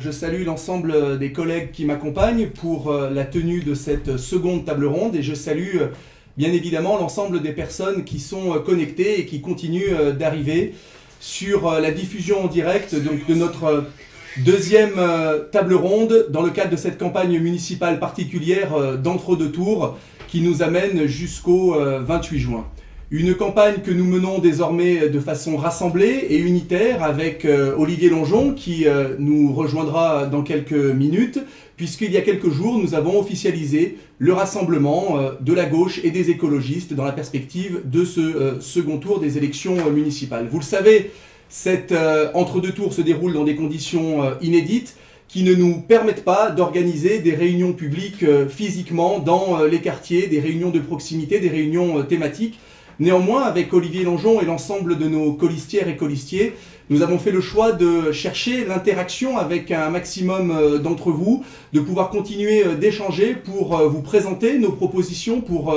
Je salue l'ensemble des collègues qui m'accompagnent pour la tenue de cette seconde table ronde et je salue bien évidemment l'ensemble des personnes qui sont connectées et qui continuent d'arriver sur la diffusion en direct donc, de notre deuxième table ronde dans le cadre de cette campagne municipale particulière d'entre-deux tours qui nous amène jusqu'au 28 juin. Une campagne que nous menons désormais de façon rassemblée et unitaire avec Olivier Longeon qui nous rejoindra dans quelques minutes puisqu'il y a quelques jours nous avons officialisé le rassemblement de la gauche et des écologistes dans la perspective de ce second tour des élections municipales. Vous le savez, cet entre-deux tours se déroule dans des conditions inédites qui ne nous permettent pas d'organiser des réunions publiques physiquement dans les quartiers, des réunions de proximité, des réunions thématiques. Néanmoins, avec Olivier Longeon et l'ensemble de nos colistières et colistiers, nous avons fait le choix de chercher l'interaction avec un maximum d'entre vous, de pouvoir continuer d'échanger pour vous présenter nos propositions pour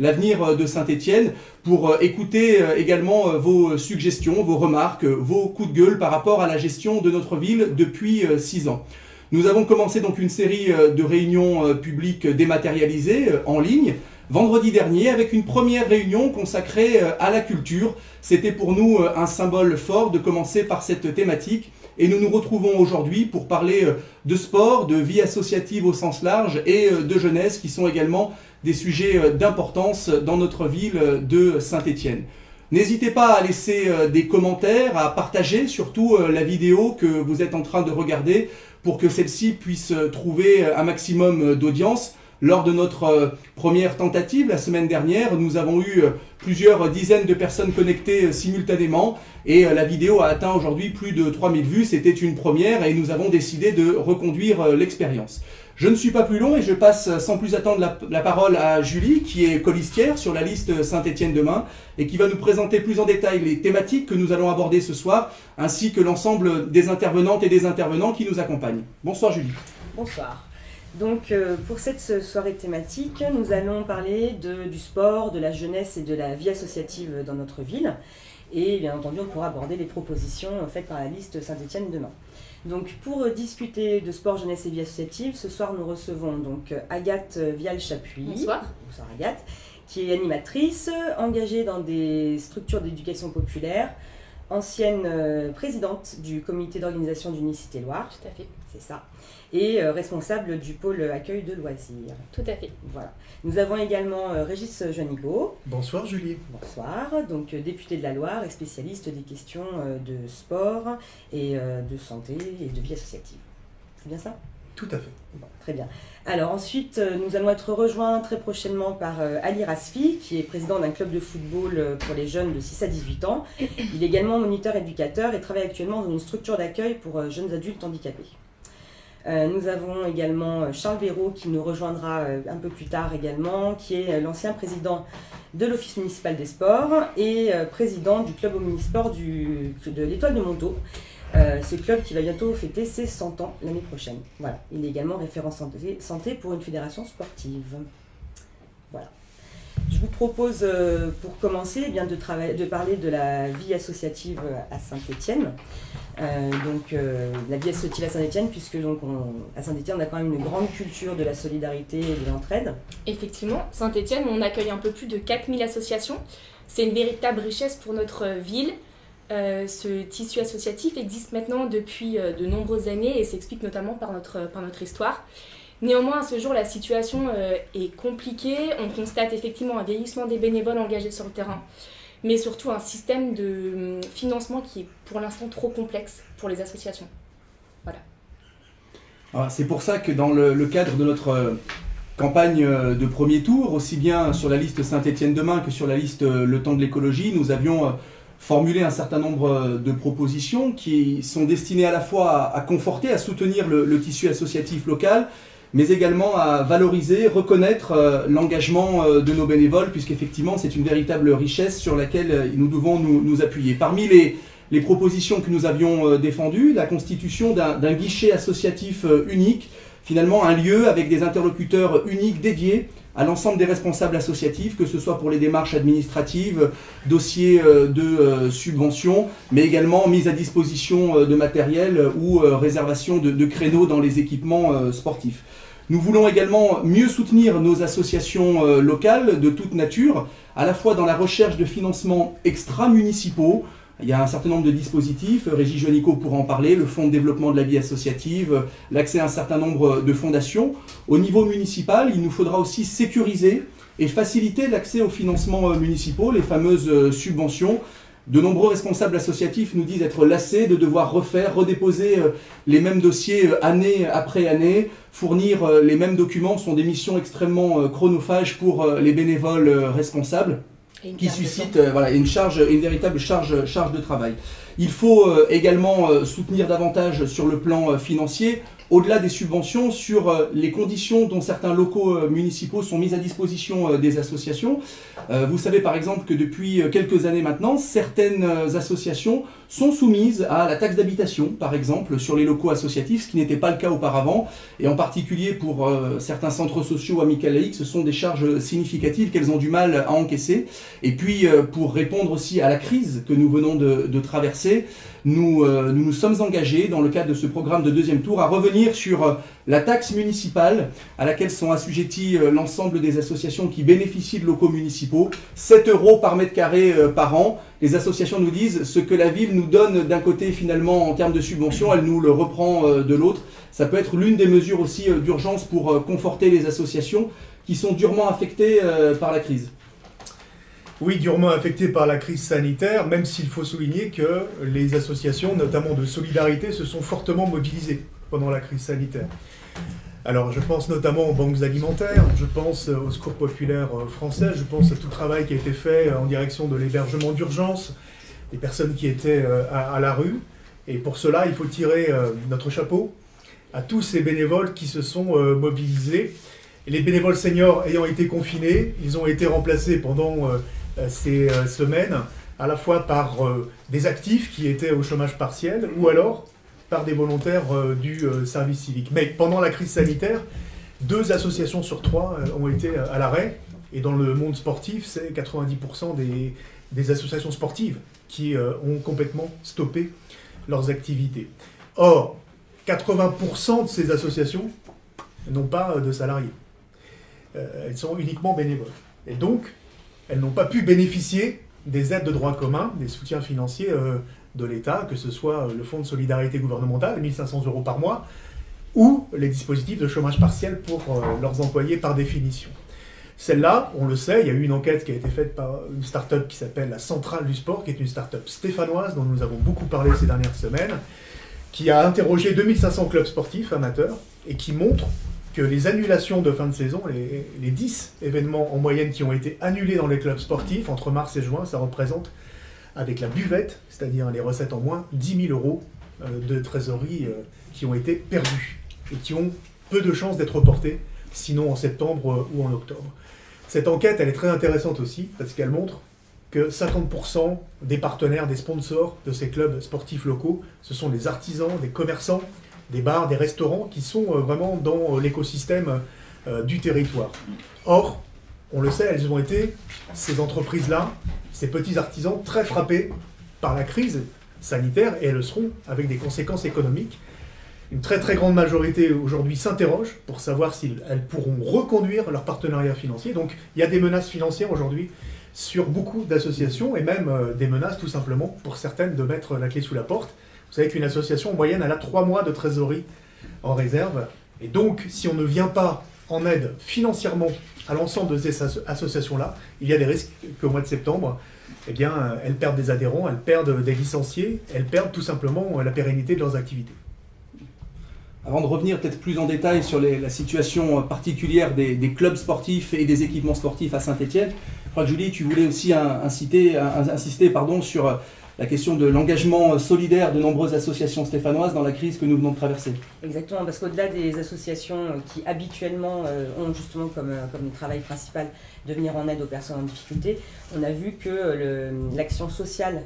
l'avenir de Saint-Étienne, pour écouter également vos suggestions, vos remarques, vos coups de gueule par rapport à la gestion de notre ville depuis 6 ans. Nous avons commencé donc une série de réunions publiques dématérialisées en ligne, vendredi dernier, avec une première réunion consacrée à la culture. C'était pour nous un symbole fort de commencer par cette thématique et nous nous retrouvons aujourd'hui pour parler de sport, de vie associative au sens large et de jeunesse qui sont également des sujets d'importance dans notre ville de Saint-Étienne. N'hésitez pas à laisser des commentaires, à partager surtout la vidéo que vous êtes en train de regarder pour que celle-ci puisse trouver un maximum d'audience. Lors de notre première tentative, la semaine dernière, nous avons eu plusieurs dizaines de personnes connectées simultanément et la vidéo a atteint aujourd'hui plus de 3000 vues. C'était une première et nous avons décidé de reconduire l'expérience. Je ne suis pas plus long et je passe sans plus attendre la parole à Julie, qui est colistière sur la liste Saint-Étienne demain et qui va nous présenter plus en détail les thématiques que nous allons aborder ce soir, ainsi que l'ensemble des intervenantes et des intervenants qui nous accompagnent. Bonsoir Julie. Bonsoir. Donc pour cette soirée thématique, nous allons parler du sport, de la jeunesse et de la vie associative dans notre ville. Et bien entendu, on pourra aborder les propositions faites par la liste Saint-Étienne demain. Donc pour discuter de sport, jeunesse et vie associative, ce soir nous recevons donc Agathe Vial-Chapuis. Bonsoir. Bonsoir Agathe, qui est animatrice, engagée dans des structures d'éducation populaire, ancienne présidente du comité d'organisation d'Unicité Loire. Tout à fait. C'est ça. Et responsable du pôle accueil de loisirs. Tout à fait. Voilà. Nous avons également Régis Joannigo. Bonsoir Julie. Bonsoir, donc député de la Loire et spécialiste des questions de sport et de santé et de vie associative. C'est bien ça? Tout à fait. Bon, très bien. Alors ensuite, nous allons être rejoints très prochainement par Ali Rasfi, qui est président d'un club de football pour les jeunes de 6 à 18 ans. Il est également moniteur éducateur et travaille actuellement dans une structure d'accueil pour jeunes adultes handicapés. Nous avons également Charles Béraud qui nous rejoindra un peu plus tard également, qui est l'ancien président de l'Office municipal des sports et président du club omnisport de l'Étoile de Montaut. Ce club qui va bientôt fêter ses 100 ans l'année prochaine. Voilà. Il est également référent santé pour une fédération sportive. Voilà. Je vous propose pour commencer eh bien, de parler de la vie associative à Saint-Étienne. La vie associative à Saint-Étienne, puisque donc à Saint-Étienne on a quand même une grande culture de la solidarité et de l'entraide. Effectivement, Saint-Étienne, on accueille un peu plus de 4000 associations. C'est une véritable richesse pour notre ville. Ce tissu associatif existe maintenant depuis de nombreuses années et s'explique notamment par notre histoire. Néanmoins, à ce jour, la situation est compliquée. On constate effectivement un vieillissement des bénévoles engagés sur le terrain, mais surtout un système de financement qui est pour l'instant trop complexe pour les associations. Voilà. C'est pour ça que dans le cadre de notre campagne de premier tour, aussi bien sur la liste Saint-Étienne demain que sur la liste Le Temps de l'écologie, nous avions formulé un certain nombre de propositions qui sont destinées à la fois à conforter, à soutenir le tissu associatif local, mais également à valoriser, reconnaître l'engagement de nos bénévoles, puisqu'effectivement c'est une véritable richesse sur laquelle nous devons nous appuyer. Parmi les propositions que nous avions défendues, la constitution d'un guichet associatif unique finalement un lieu avec des interlocuteurs uniques dédiés à l'ensemble des responsables associatifs, que ce soit pour les démarches administratives, dossiers de subventions, mais également mise à disposition de matériel ou réservation de créneaux dans les équipements sportifs. Nous voulons également mieux soutenir nos associations locales de toute nature, à la fois dans la recherche de financements extra-municipaux. Il y a un certain nombre de dispositifs, Régis Juanico pourra en parler, le Fonds de développement de la vie associative, l'accès à un certain nombre de fondations. Au niveau municipal, il nous faudra aussi sécuriser et faciliter l'accès aux financements municipaux, les fameuses subventions. De nombreux responsables associatifs nous disent être lassés de devoir redéposer les mêmes dossiers année après année, fournir les mêmes documents. Ce sont des missions extrêmement chronophages pour les bénévoles responsables, qui suscite une véritable charge de travail. Il faut également soutenir davantage sur le plan financier, au-delà des subventions, sur les conditions dont certains locaux municipaux sont mis à disposition des associations. Vous savez par exemple que depuis quelques années maintenant, certaines associations sont soumises à la taxe d'habitation, par exemple, sur les locaux associatifs, ce qui n'était pas le cas auparavant. Et en particulier pour certains centres sociaux amicaux laïcs, ce sont des charges significatives qu'elles ont du mal à encaisser. Et puis, pour répondre aussi à la crise que nous venons de traverser, nous sommes engagés, dans le cadre de ce programme de deuxième tour, à revenir sur la taxe municipale à laquelle sont assujettis l'ensemble des associations qui bénéficient de locaux municipaux. 7 € par mètre carré par an. Les associations nous disent ce que la ville nous donne d'un côté finalement en termes de subventions, elle nous le reprend de l'autre. Ça peut être l'une des mesures aussi d'urgence pour conforter les associations qui sont durement affectées par la crise. Oui, durement affectées par la crise sanitaire, même s'il faut souligner que les associations, notamment de solidarité, se sont fortement mobilisées pendant la crise sanitaire. Alors, je pense notamment aux banques alimentaires, je pense au Secours populaire français, je pense à tout le travail qui a été fait en direction de l'hébergement d'urgence, des personnes qui étaient à la rue. Et pour cela, il faut tirer notre chapeau à tous ces bénévoles qui se sont mobilisés. Et les bénévoles seniors ayant été confinés, ils ont été remplacés pendant ces semaines, à la fois par des actifs qui étaient au chômage partiel, ou alors par des volontaires du service civique. Mais pendant la crise sanitaire, 2 associations sur 3 ont été à l'arrêt. Et dans le monde sportif, c'est 90% des associations sportives qui ont complètement stoppé leurs activités. Or, 80% de ces associations n'ont pas de salariés. Elles sont uniquement bénévoles. Et donc, elles n'ont pas pu bénéficier des aides de droit commun, des soutiens financiers de l'État, que ce soit le Fonds de solidarité gouvernementale, 1 500 € par mois, ou les dispositifs de chômage partiel pour leurs employés par définition. Celle-là, on le sait, il y a eu une enquête qui a été faite par une start-up qui s'appelle la Centrale du Sport, qui est une start-up stéphanoise dont nous avons beaucoup parlé ces dernières semaines, qui a interrogé 2500 clubs sportifs amateurs et qui montre que les annulations de fin de saison, les 10 événements en moyenne qui ont été annulés dans les clubs sportifs entre mars et juin, ça représente, avec la buvette, c'est-à-dire les recettes en moins, 10 000 € de trésorerie qui ont été perdus et qui ont peu de chances d'être reportés, sinon en septembre ou en octobre. Cette enquête, elle est très intéressante aussi, parce qu'elle montre que 50% des partenaires, des sponsors de ces clubs sportifs locaux, ce sont des artisans, des commerçants, des bars, des restaurants qui sont vraiment dans l'écosystème du territoire. Or, on le sait, elles ont été, ces entreprises-là, ces petits artisans, très frappés par la crise sanitaire, et elles le seront avec des conséquences économiques. Une très très grande majorité aujourd'hui s'interroge pour savoir si elles pourront reconduire leur partenariat financier. Donc il y a des menaces financières aujourd'hui sur beaucoup d'associations, et même des menaces tout simplement pour certaines de mettre la clé sous la porte. Vous savez qu'une association en moyenne, elle a 3 mois de trésorerie en réserve, et donc si on ne vient pas en aide financièrement à l'ensemble de ces associations-là, il y a des risques qu'au mois de septembre, eh bien, elles perdent des adhérents, elles perdent des licenciés, elles perdent tout simplement la pérennité de leurs activités. Avant de revenir peut-être plus en détail sur la situation particulière des clubs sportifs et des équipements sportifs à Saint-Étienne, je crois que Julie, tu voulais aussi insister sur la question de l'engagement solidaire de nombreuses associations stéphanoises dans la crise que nous venons de traverser. Exactement, parce qu'au-delà des associations qui habituellement ont justement comme travail principal de venir en aide aux personnes en difficulté, on a vu que l'action sociale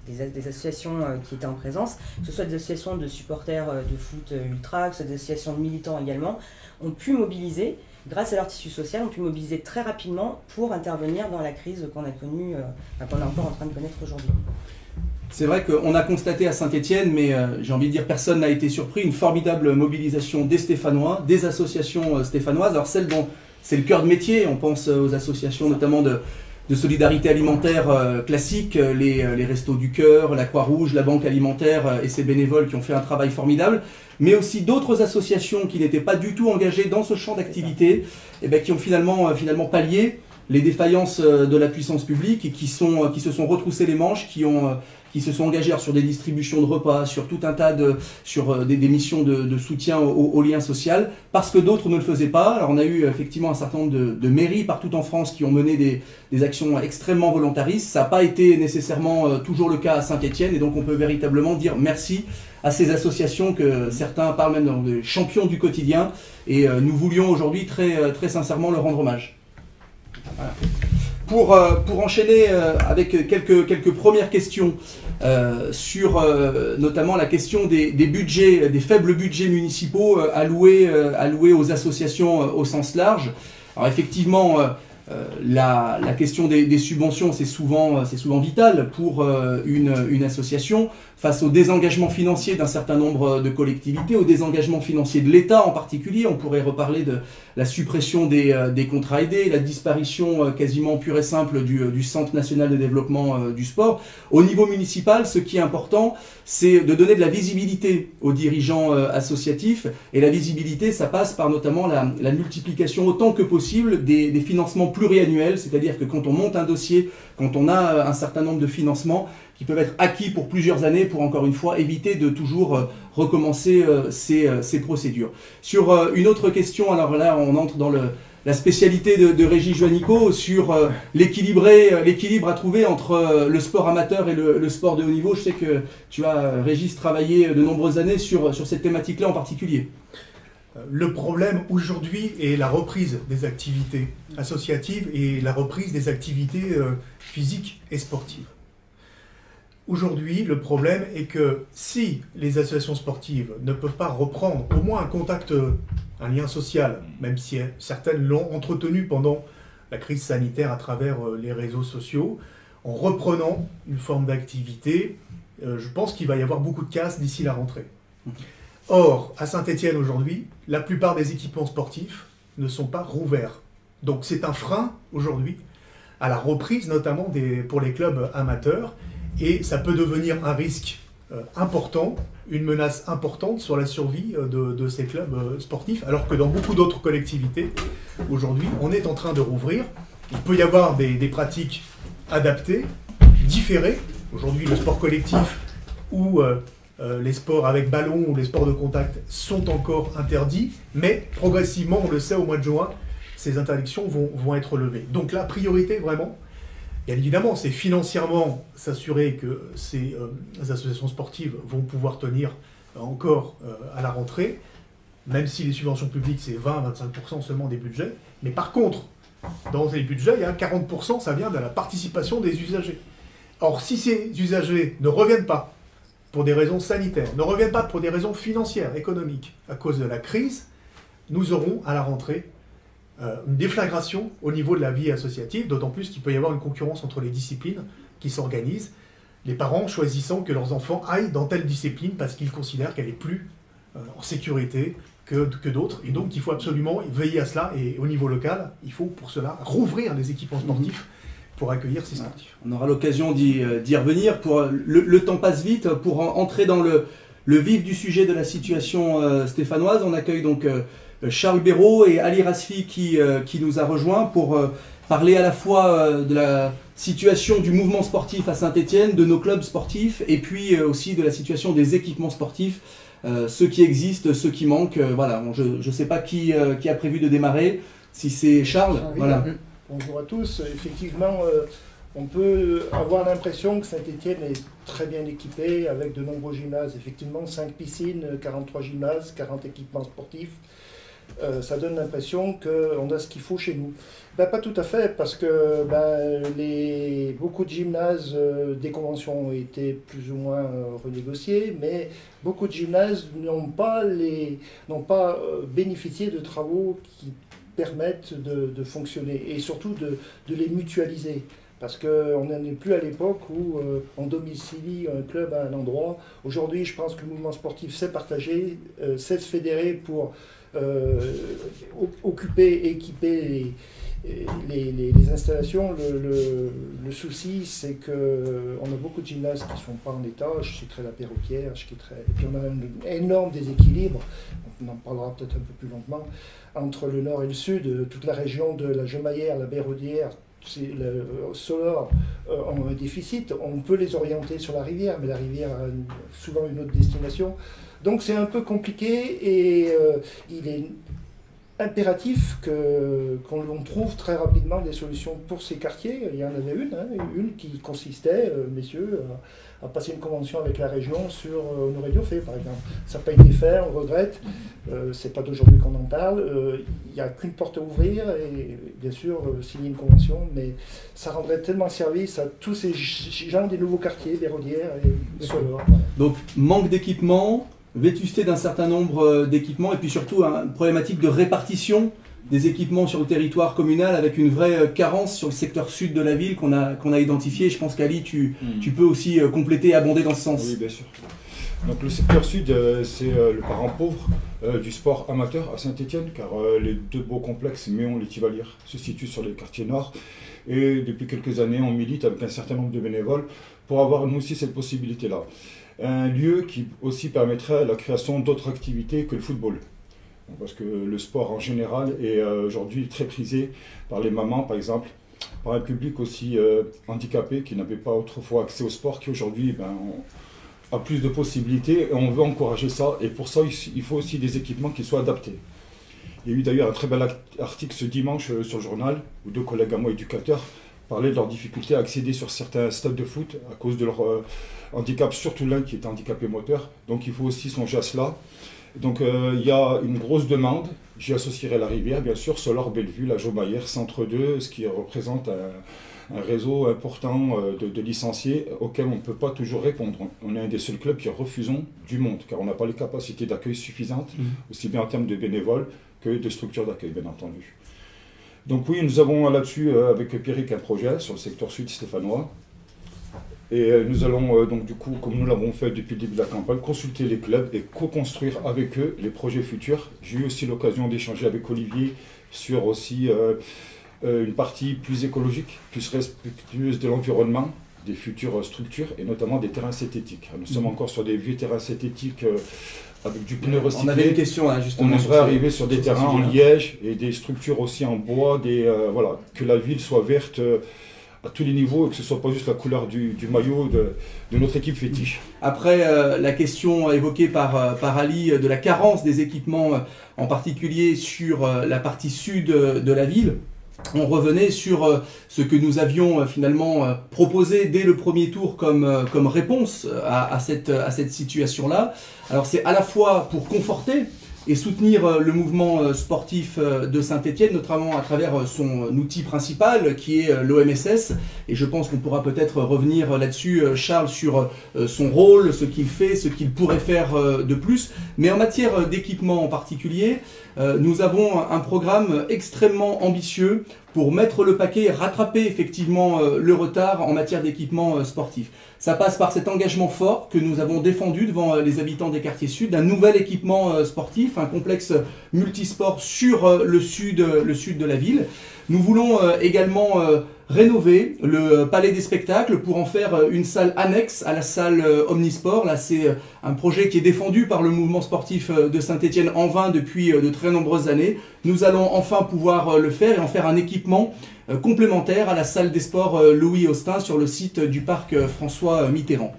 des associations qui étaient en présence, que ce soit des associations de supporters de foot ultra, que ce soit des associations de militants également, ont pu mobiliser, grâce à leur tissu social, ont pu mobiliser très rapidement pour intervenir dans la crise qu'on a connue, qu'on est encore en train de connaître aujourd'hui. C'est vrai qu'on a constaté à Saint-Étienne, mais j'ai envie de dire personne n'a été surpris, une formidable mobilisation des Stéphanois, des associations stéphanoises. Alors celles dont c'est le cœur de métier, on pense aux associations notamment de solidarité alimentaire classique, les Restos du Cœur, la Croix-Rouge, la Banque Alimentaire et ses bénévoles qui ont fait un travail formidable, mais aussi d'autres associations qui n'étaient pas du tout engagées dans ce champ d'activité, et qui ont finalement pallié les défaillances de la puissance publique et qui se sont retroussés les manches, qui se sont engagés sur des distributions de repas, sur tout un tas des missions de soutien au lien social, parce que d'autres ne le faisaient pas. Alors on a eu effectivement un certain nombre de mairies partout en France qui ont mené des actions extrêmement volontaristes. Ça n'a pas été nécessairement toujours le cas à Saint-Étienne, et donc on peut véritablement dire merci à ces associations que certains parlent même de champions du quotidien, et nous voulions aujourd'hui très sincèrement leur rendre hommage. Voilà. Pour enchaîner avec quelques premières questions sur notamment la question des budgets, des faibles budgets municipaux alloués aux associations au sens large. Alors effectivement, la question des subventions, c'est souvent vital pour une association, face au désengagement financier d'un certain nombre de collectivités, au désengagement financier de l'État en particulier. On pourrait reparler de la suppression des contrats aidés, la disparition quasiment pure et simple du Centre national de développement du sport. Au niveau municipal, ce qui est important, c'est de donner de la visibilité aux dirigeants associatifs, et la visibilité, ça passe par notamment la multiplication autant que possible des financements pluriannuels, c'est-à-dire que quand on monte un dossier, quand on a un certain nombre de financements qui peuvent être acquis pour plusieurs années, pour encore une fois éviter de toujours recommencer ces procédures. Sur une autre question, alors là on entre dans la spécialité de Régis Juanico, sur l'équilibre à trouver entre le sport amateur et le sport de haut niveau. Je sais que tu as, Régis, travaillé de nombreuses années sur cette thématique-là en particulier. Le problème aujourd'hui est la reprise des activités associatives et la reprise des activités physiques et sportives. Aujourd'hui, le problème est que si les associations sportives ne peuvent pas reprendre au moins un contact, un lien social, même si certaines l'ont entretenu pendant la crise sanitaire à travers les réseaux sociaux, en reprenant une forme d'activité, je pense qu'il va y avoir beaucoup de casse d'ici la rentrée. Or, à Saint-Étienne aujourd'hui, la plupart des équipements sportifs ne sont pas rouverts. Donc c'est un frein aujourd'hui à la reprise, notamment pour les clubs amateurs, et ça peut devenir un risque important, une menace importante sur la survie de ces clubs sportifs, alors que dans beaucoup d'autres collectivités, aujourd'hui, on est en train de rouvrir. Il peut y avoir des pratiques adaptées, différées. Aujourd'hui, le sport collectif ou les sports avec ballon ou les sports de contact sont encore interdits, mais progressivement, on le sait, au mois de juin, ces interdictions vont être levées. Donc la priorité, vraiment, bien évidemment, c'est financièrement s'assurer que ces associations sportives vont pouvoir tenir encore à la rentrée, même si les subventions publiques, c'est 20-25% seulement des budgets. Mais par contre, dans les budgets, il y a 40%, ça vient de la participation des usagers. Or, si ces usagers ne reviennent pas pour des raisons sanitaires, ne reviennent pas pour des raisons financières, économiques, à cause de la crise, nous aurons à la rentrée une déflagration au niveau de la vie associative, d'autant plus qu'il peut y avoir une concurrence entre les disciplines qui s'organisent, les parents choisissant que leurs enfants aillent dans telle discipline parce qu'ils considèrent qu'elle est plus en sécurité que d'autres. Et donc il faut absolument veiller à cela, et au niveau local, il faut pour cela rouvrir les équipements sportifs pour accueillir ces sportifs. On aura l'occasion d'y revenir. Le temps passe vite. Pour entrer dans le vif du sujet de la situation stéphanoise, on accueille donc Charles Béraud et Ali Rasfi qui nous a rejoints pour parler à la fois de la situation du mouvement sportif à Saint-Étienne, de nos clubs sportifs, et puis aussi de la situation des équipements sportifs, ceux qui existent, ceux qui manquent. Voilà, je ne sais pas qui a prévu de démarrer, si c'est Charles. Oui, voilà. Bonjour à tous. Effectivement, on peut avoir l'impression que Saint-Étienne est très bien équipée avec de nombreux gymnases. Effectivement, 5 piscines, 43 gymnases, 40 équipements sportifs. ça donne l'impression qu'on a ce qu'il faut chez nous. Ben, pas tout à fait, parce que beaucoup de gymnases, des conventions ont été plus ou moins renégociées, mais beaucoup de gymnases n'ont pas bénéficié de travaux qui permettent de fonctionner, et surtout de les mutualiser. Parce qu'on n'en est plus à l'époque où on domicilie un club à un endroit. Aujourd'hui, je pense que le mouvement sportif sait partager, sait se fédérer pour occuper, équiper les installations. Le souci, c'est qu'on a beaucoup de gymnases qui ne sont pas en état. Je citerai la Perroquière, et puis on a un énorme déséquilibre, on en parlera peut-être un peu plus longuement, entre le nord et le sud, toute la région de la Gemaillère, la Béraudière, le Solor ont un déficit. On peut les orienter sur la rivière, mais la rivière a souvent une autre destination. Donc c'est un peu compliqué, et il est impératif qu'on trouve très rapidement des solutions pour ces quartiers. Il y en avait une qui consistait, messieurs, à passer une convention avec la région sur Honoré Dioffé, par exemple. Ça n'a pas été fait, on regrette. C'est pas d'aujourd'hui qu'on en parle. Il n'y a qu'une porte à ouvrir et bien sûr signer une convention, mais ça rendrait tellement service à tous ces gens des nouveaux quartiers, des Rodières et Solor. Donc manque d'équipement, vétusté d'un certain nombre d'équipements, et puis surtout une problématique de répartition des équipements sur le territoire communal, avec une vraie carence sur le secteur sud de la ville qu'on a identifié. Je pense qu'Ali, tu peux aussi compléter et abonder dans ce sens. Oui, bien sûr. Donc le secteur sud, c'est le parent pauvre du sport amateur à Saint-Étienne, car les deux beaux complexes, Méon et Tivalières, se situent sur les quartiers nord. Et depuis quelques années, on milite avec un certain nombre de bénévoles pour avoir nous aussi cette possibilité-là. Un lieu qui aussi permettrait la création d'autres activités que le football. Parce que le sport en général est aujourd'hui très prisé par les mamans, par exemple, par un public aussi handicapé qui n'avait pas autrefois accès au sport, qui aujourd'hui a plus de possibilités, et on veut encourager ça. Et pour ça, il faut aussi des équipements qui soient adaptés. Il y a eu d'ailleurs un très bel article ce dimanche sur le journal, où deux collègues à moi, éducateurs, parlaient de leur difficulté à accéder sur certains stades de foot à cause de leur handicap, surtout l'un qui est handicapé moteur. Donc il faut aussi songer à cela. Donc il y a une grosse demande. J'y associerai la rivière, bien sûr, Solor, Bellevue, la Jaumaillère, Centre 2, ce qui représente un réseau important de licenciés auquel on ne peut pas toujours répondre. On est un des seuls clubs qui refusons du monde, car on n'a pas les capacités d'accueil suffisantes, aussi bien en termes de bénévoles que de structures d'accueil, bien entendu. Donc oui, nous avons là-dessus, avec Pierrick, un projet sur le secteur sud stéphanois. Et nous allons, donc du coup, comme nous l'avons fait depuis le début de la campagne, consulter les clubs et co-construire avec eux les projets futurs. J'ai eu aussi l'occasion d'échanger avec Olivier sur aussi une partie plus écologique, plus respectueuse de l'environnement, des futures structures et notamment des terrains synthétiques. Nous sommes encore sur des vieux terrains synthétiques avec du pneu recyclé. On avait une question là, justement. On aimerait arriver sur des terrains en liège et des structures aussi en bois, voilà, que la ville soit verte à tous les niveaux et que ce ne soit pas juste la couleur du maillot de notre équipe fétiche. Après la question évoquée par Ali de la carence des équipements, en particulier sur la partie sud de la ville, on revenait sur ce que nous avions finalement proposé dès le premier tour comme réponse à cette situation-là. Alors c'est à la fois pour conforter et soutenir le mouvement sportif de Saint-Étienne, notamment à travers son outil principal qui est l'OMSS. Et je pense qu'on pourra peut-être revenir là-dessus, Charles, sur son rôle, ce qu'il fait, ce qu'il pourrait faire de plus. Mais en matière d'équipement en particulier, nous avons un programme extrêmement ambitieux pour mettre le paquet et rattraper effectivement le retard en matière d'équipement sportif. Ça passe par cet engagement fort que nous avons défendu devant les habitants des quartiers sud, d'un nouvel équipement sportif, un complexe multisport sur le sud de la ville. Nous voulons également rénover le palais des spectacles pour en faire une salle annexe à la salle Omnisport. Là, c'est un projet qui est défendu par le mouvement sportif de Saint-Étienne en vain depuis de très nombreuses années. Nous allons enfin pouvoir le faire et en faire un équipement complémentaire à la salle des sports Louis Austin sur le site du parc François Mitterrand.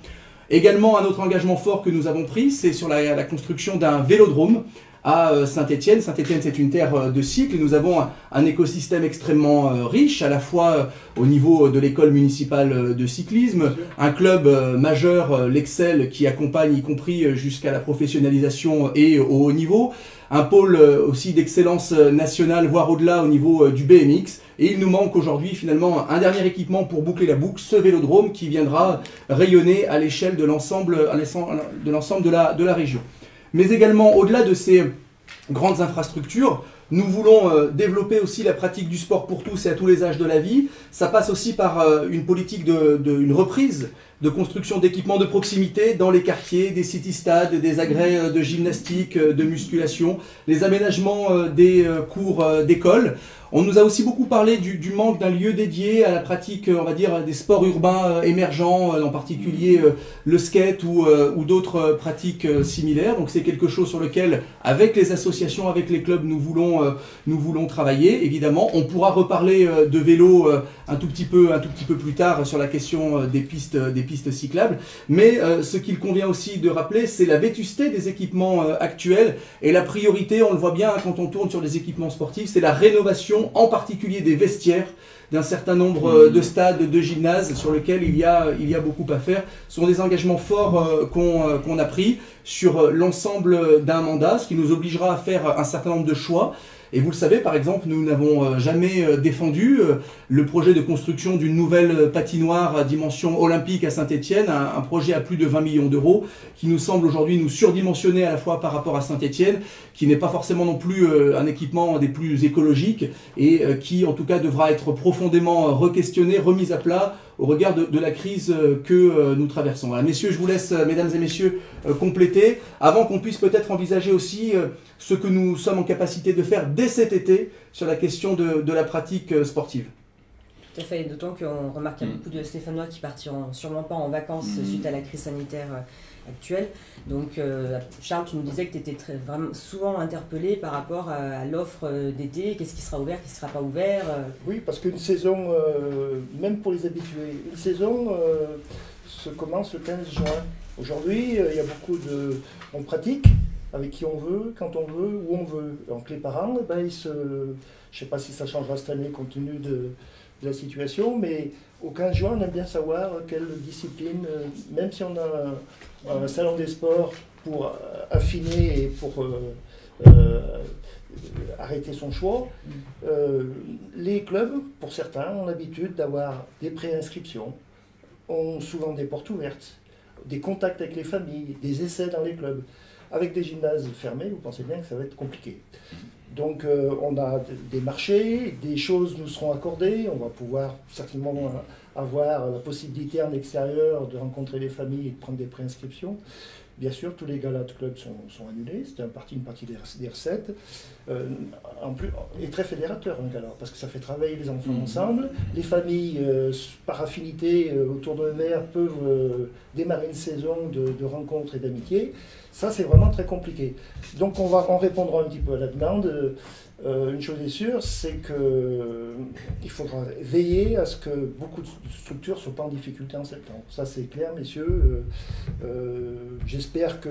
Également, un autre engagement fort que nous avons pris, c'est sur la construction d'un vélodrome à Saint-Étienne. Saint-Étienne, c'est une terre de cycle. Nous avons un écosystème extrêmement riche, à la fois au niveau de l'école municipale de cyclisme, un club majeur, l'Excel, qui accompagne y compris jusqu'à la professionnalisation et au haut niveau, un pôle aussi d'excellence nationale, voire au-delà au niveau du BMX. Et il nous manque aujourd'hui finalement un dernier équipement pour boucler la boucle, ce vélodrome qui viendra rayonner à l'échelle de l'ensemble de la région. Mais également, au-delà de ces grandes infrastructures, nous voulons développer aussi la pratique du sport pour tous et à tous les âges de la vie. Ça passe aussi par une politique une reprise de construction d'équipements de proximité dans les quartiers, des city-stades, des agrès de gymnastique, de musculation, les aménagements des cours d'école. On nous a aussi beaucoup parlé du manque d'un lieu dédié à la pratique, on va dire, des sports urbains émergents, en particulier le skate ou d'autres pratiques similaires. Donc c'est quelque chose sur lequel, avec les associations, avec les clubs, nous voulons travailler. Évidemment, on pourra reparler de vélo un tout petit peu plus tard sur la question des pistes cyclables. Mais ce qu'il convient aussi de rappeler, c'est la vétusté des équipements actuels et la priorité, on le voit bien quand on tourne sur les équipements sportifs, c'est la rénovation, en particulier des vestiaires d'un certain nombre de stades, de gymnases sur lesquels il y a beaucoup à faire. Ce sont des engagements forts qu'on a pris sur l'ensemble d'un mandat, ce qui nous obligera à faire un certain nombre de choix. Et vous le savez, par exemple, nous n'avons jamais défendu le projet de construction d'une nouvelle patinoire à dimension olympique à Saint-Étienne, un projet à plus de 20 millions d'euros, qui nous semble aujourd'hui nous surdimensionner à la fois par rapport à Saint-Étienne, qui n'est pas forcément non plus un équipement des plus écologiques, et qui en tout cas devra être profondément re-questionné, remis à plat, au regard de la crise que nous traversons. Voilà, messieurs, je vous laisse, mesdames et messieurs, compléter, avant qu'on puisse peut-être envisager aussi ce que nous sommes en capacité de faire dès cet été sur la question de la pratique sportive. Tout à fait, d'autant qu'on remarque qu'il y a beaucoup de Stéphanois qui partiront sûrement pas en vacances suite à la crise sanitaire actuelle. Donc Charles, tu nous disais que tu étais vraiment souvent interpellé par rapport à l'offre d'été, qu'est-ce qui sera ouvert, qu'est-ce qui ne sera pas ouvert. Oui, parce qu'une saison, même pour les habitués, une saison se commence le 15 juin. Aujourd'hui, il y a beaucoup de... On pratique avec qui on veut, quand on veut, où on veut. Donc les parents, je ne sais pas si ça changera cette année compte tenu de la situation, mais au 15 juin, on aime bien savoir quelle discipline, même si on a un salon des sports pour affiner et pour arrêter son choix, les clubs, pour certains, ont l'habitude d'avoir des préinscriptions, ont souvent des portes ouvertes, des contacts avec les familles, des essais dans les clubs. Avec des gymnases fermés, vous pensez bien que ça va être compliqué. Donc on a des marchés, des choses nous seront accordées, on va pouvoir certainement avoir la possibilité en extérieur de rencontrer les familles et de prendre des préinscriptions. Bien sûr, tous les galas de club sont annulés, c'était une partie des recettes. En plus, est très fédérateur un gala, parce que ça fait travailler les enfants ensemble. Les familles, par affinité, autour d'un verre, peuvent démarrer une saison de rencontres et d'amitié. Ça, c'est vraiment très compliqué. Donc on répondra un petit peu à la demande. Une chose est sûre, c'est qu'il faudra veiller à ce que beaucoup de structures ne soient pas en difficulté en septembre. Ça, c'est clair, messieurs. J'espère que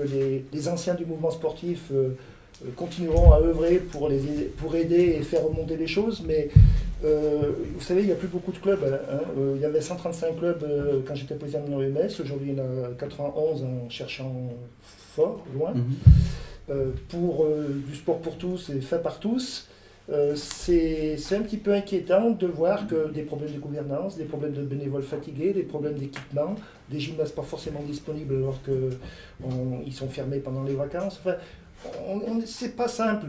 les anciens du mouvement sportif continueront à œuvrer pour aider et faire remonter les choses. Mais vous savez, il n'y a plus beaucoup de clubs. Il y avait 135 clubs quand j'étais président de l'OMS. Aujourd'hui, il y en a 91 en cherchant fort, loin. Pour du sport pour tous et fait par tous, c'est un petit peu inquiétant de voir que des problèmes de gouvernance, des problèmes de bénévoles fatigués, des problèmes d'équipement, des gymnases pas forcément disponibles alors qu'ils sont fermés pendant les vacances. Enfin, c'est pas simple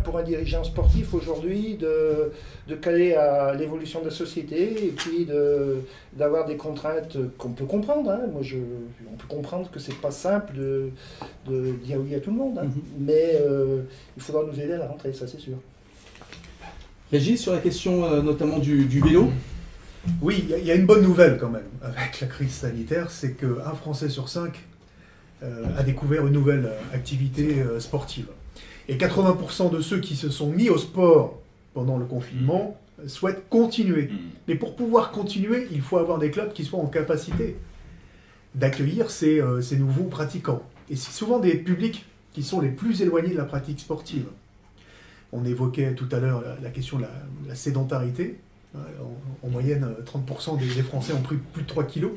pour un dirigeant sportif aujourd'hui de caler à l'évolution de la société et puis d'avoir des contraintes qu'on peut comprendre. Moi, on peut comprendre que c'est pas simple de dire oui à tout le monde, mais il faudra nous aider à la rentrée, ça c'est sûr. Régis, sur la question notamment du vélo. Oui, il y a une bonne nouvelle quand même avec la crise sanitaire, c'est qu'un Français sur 5 a découvert une nouvelle activité sportive. Et 80% de ceux qui se sont mis au sport pendant le confinement souhaitent continuer. Mais pour pouvoir continuer, il faut avoir des clubs qui soient en capacité d'accueillir ces nouveaux pratiquants. Et c'est souvent des publics qui sont les plus éloignés de la pratique sportive. On évoquait tout à l'heure la question de la sédentarité. En moyenne, 30% des Français ont pris plus de 3 kilos.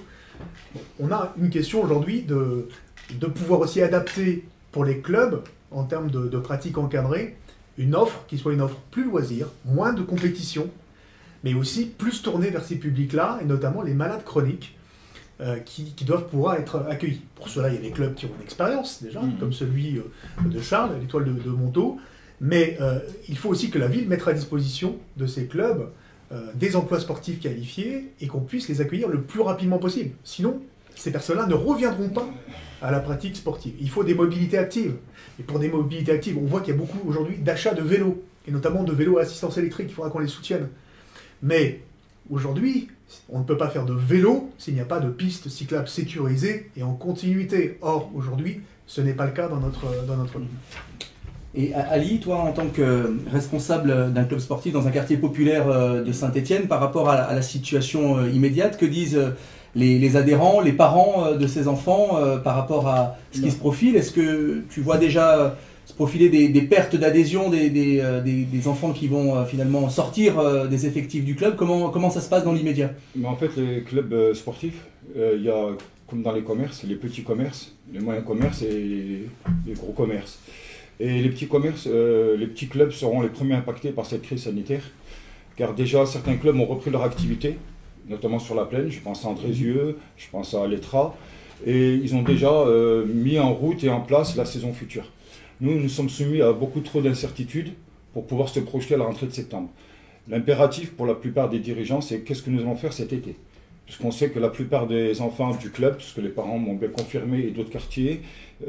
On a une question aujourd'hui de pouvoir aussi adapter pour les clubs, en termes de pratiques encadrées, une offre qui soit une offre plus loisir, moins de compétition, mais aussi plus tournée vers ces publics-là, et notamment les malades chroniques, qui doivent pouvoir être accueillis. Pour cela, il y a des clubs qui ont une expérience déjà, comme celui de Charles, l'Étoile de Montaut, mais il faut aussi que la ville mette à disposition de ces clubs des emplois sportifs qualifiés et qu'on puisse les accueillir le plus rapidement possible. Sinon, ces personnes-là ne reviendront pas à la pratique sportive. Il faut des mobilités actives. Et pour des mobilités actives, on voit qu'il y a beaucoup aujourd'hui d'achats de vélos, et notamment de vélos à assistance électrique. Il faudra qu'on les soutienne. Mais aujourd'hui, on ne peut pas faire de vélo s'il n'y a pas de pistes cyclables sécurisées et en continuité. Or, aujourd'hui, ce n'est pas le cas dans notre ville. Et Ali, toi, en tant que responsable d'un club sportif dans un quartier populaire de Saint-Étienne, par rapport à la situation immédiate, que disent les adhérents, les parents de ces enfants par rapport à ce qui se profile? Est-ce que tu vois déjà se profiler des pertes d'adhésion des enfants qui vont finalement sortir des effectifs du club? Comment ça se passe dans l'immédiat? En fait, les clubs sportifs, il y a, comme dans les commerces, les petits commerces, les moyens commerces et les gros commerces. Et les petits commerces, les petits clubs seront les premiers impactés par cette crise sanitaire, car déjà certains clubs ont repris leur activité, notamment sur la plaine. Je pense à Andrézieux, je pense à l'Etra, et ils ont déjà mis en route et en place la saison future. Nous sommes soumis à beaucoup trop d'incertitudes pour pouvoir se projeter à la rentrée de septembre. L'impératif pour la plupart des dirigeants, c'est qu'est-ce que nous allons faire cet été? Puisqu'on sait que la plupart des enfants du club, puisque les parents m'ont bien confirmé, et d'autres quartiers,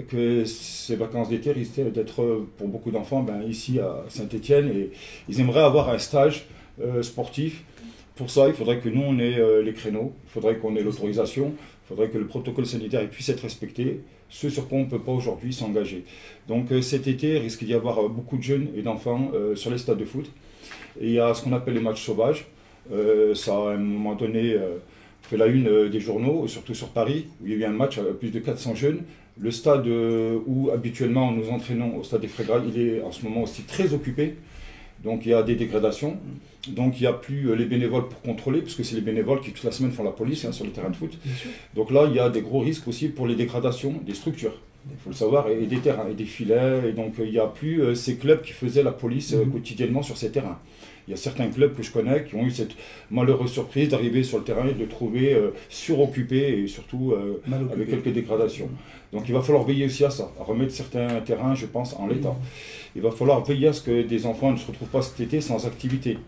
que ces vacances d'été risquaient d'être, pour beaucoup d'enfants, ici à Saint-Étienne, et ils aimeraient avoir un stage sportif. Pour ça, il faudrait que nous, on ait les créneaux, il faudrait qu'on ait l'autorisation, il faudrait que le protocole sanitaire puisse être respecté, ce sur quoi on ne peut pas aujourd'hui s'engager. Donc cet été, il risque d'y avoir beaucoup de jeunes et d'enfants sur les stades de foot. Et il y a ce qu'on appelle les matchs sauvages. Ça a à un moment donné fait la une des journaux, surtout sur Paris, où il y a eu un match à plus de 400 jeunes. Le stade où habituellement nous entraînons, au stade des Frégrales, il est en ce moment aussi très occupé. Donc il y a des dégradations. Donc il n'y a plus les bénévoles pour contrôler, puisque c'est les bénévoles qui toute la semaine font la police sur le terrain de foot. Donc là, il y a des gros risques aussi pour les dégradations des structures. Il faut le savoir, et des terrains, et des filets. Et donc il n'y a plus ces clubs qui faisaient la police quotidiennement sur ces terrains. Il y a certains clubs que je connais qui ont eu cette malheureuse surprise d'arriver sur le terrain et de le trouver suroccupé et surtout avec quelques dégradations. Donc il va falloir veiller aussi à ça, à remettre certains terrains, je pense, en l'état. Il va falloir veiller à ce que des enfants ne se retrouvent pas cet été sans activité.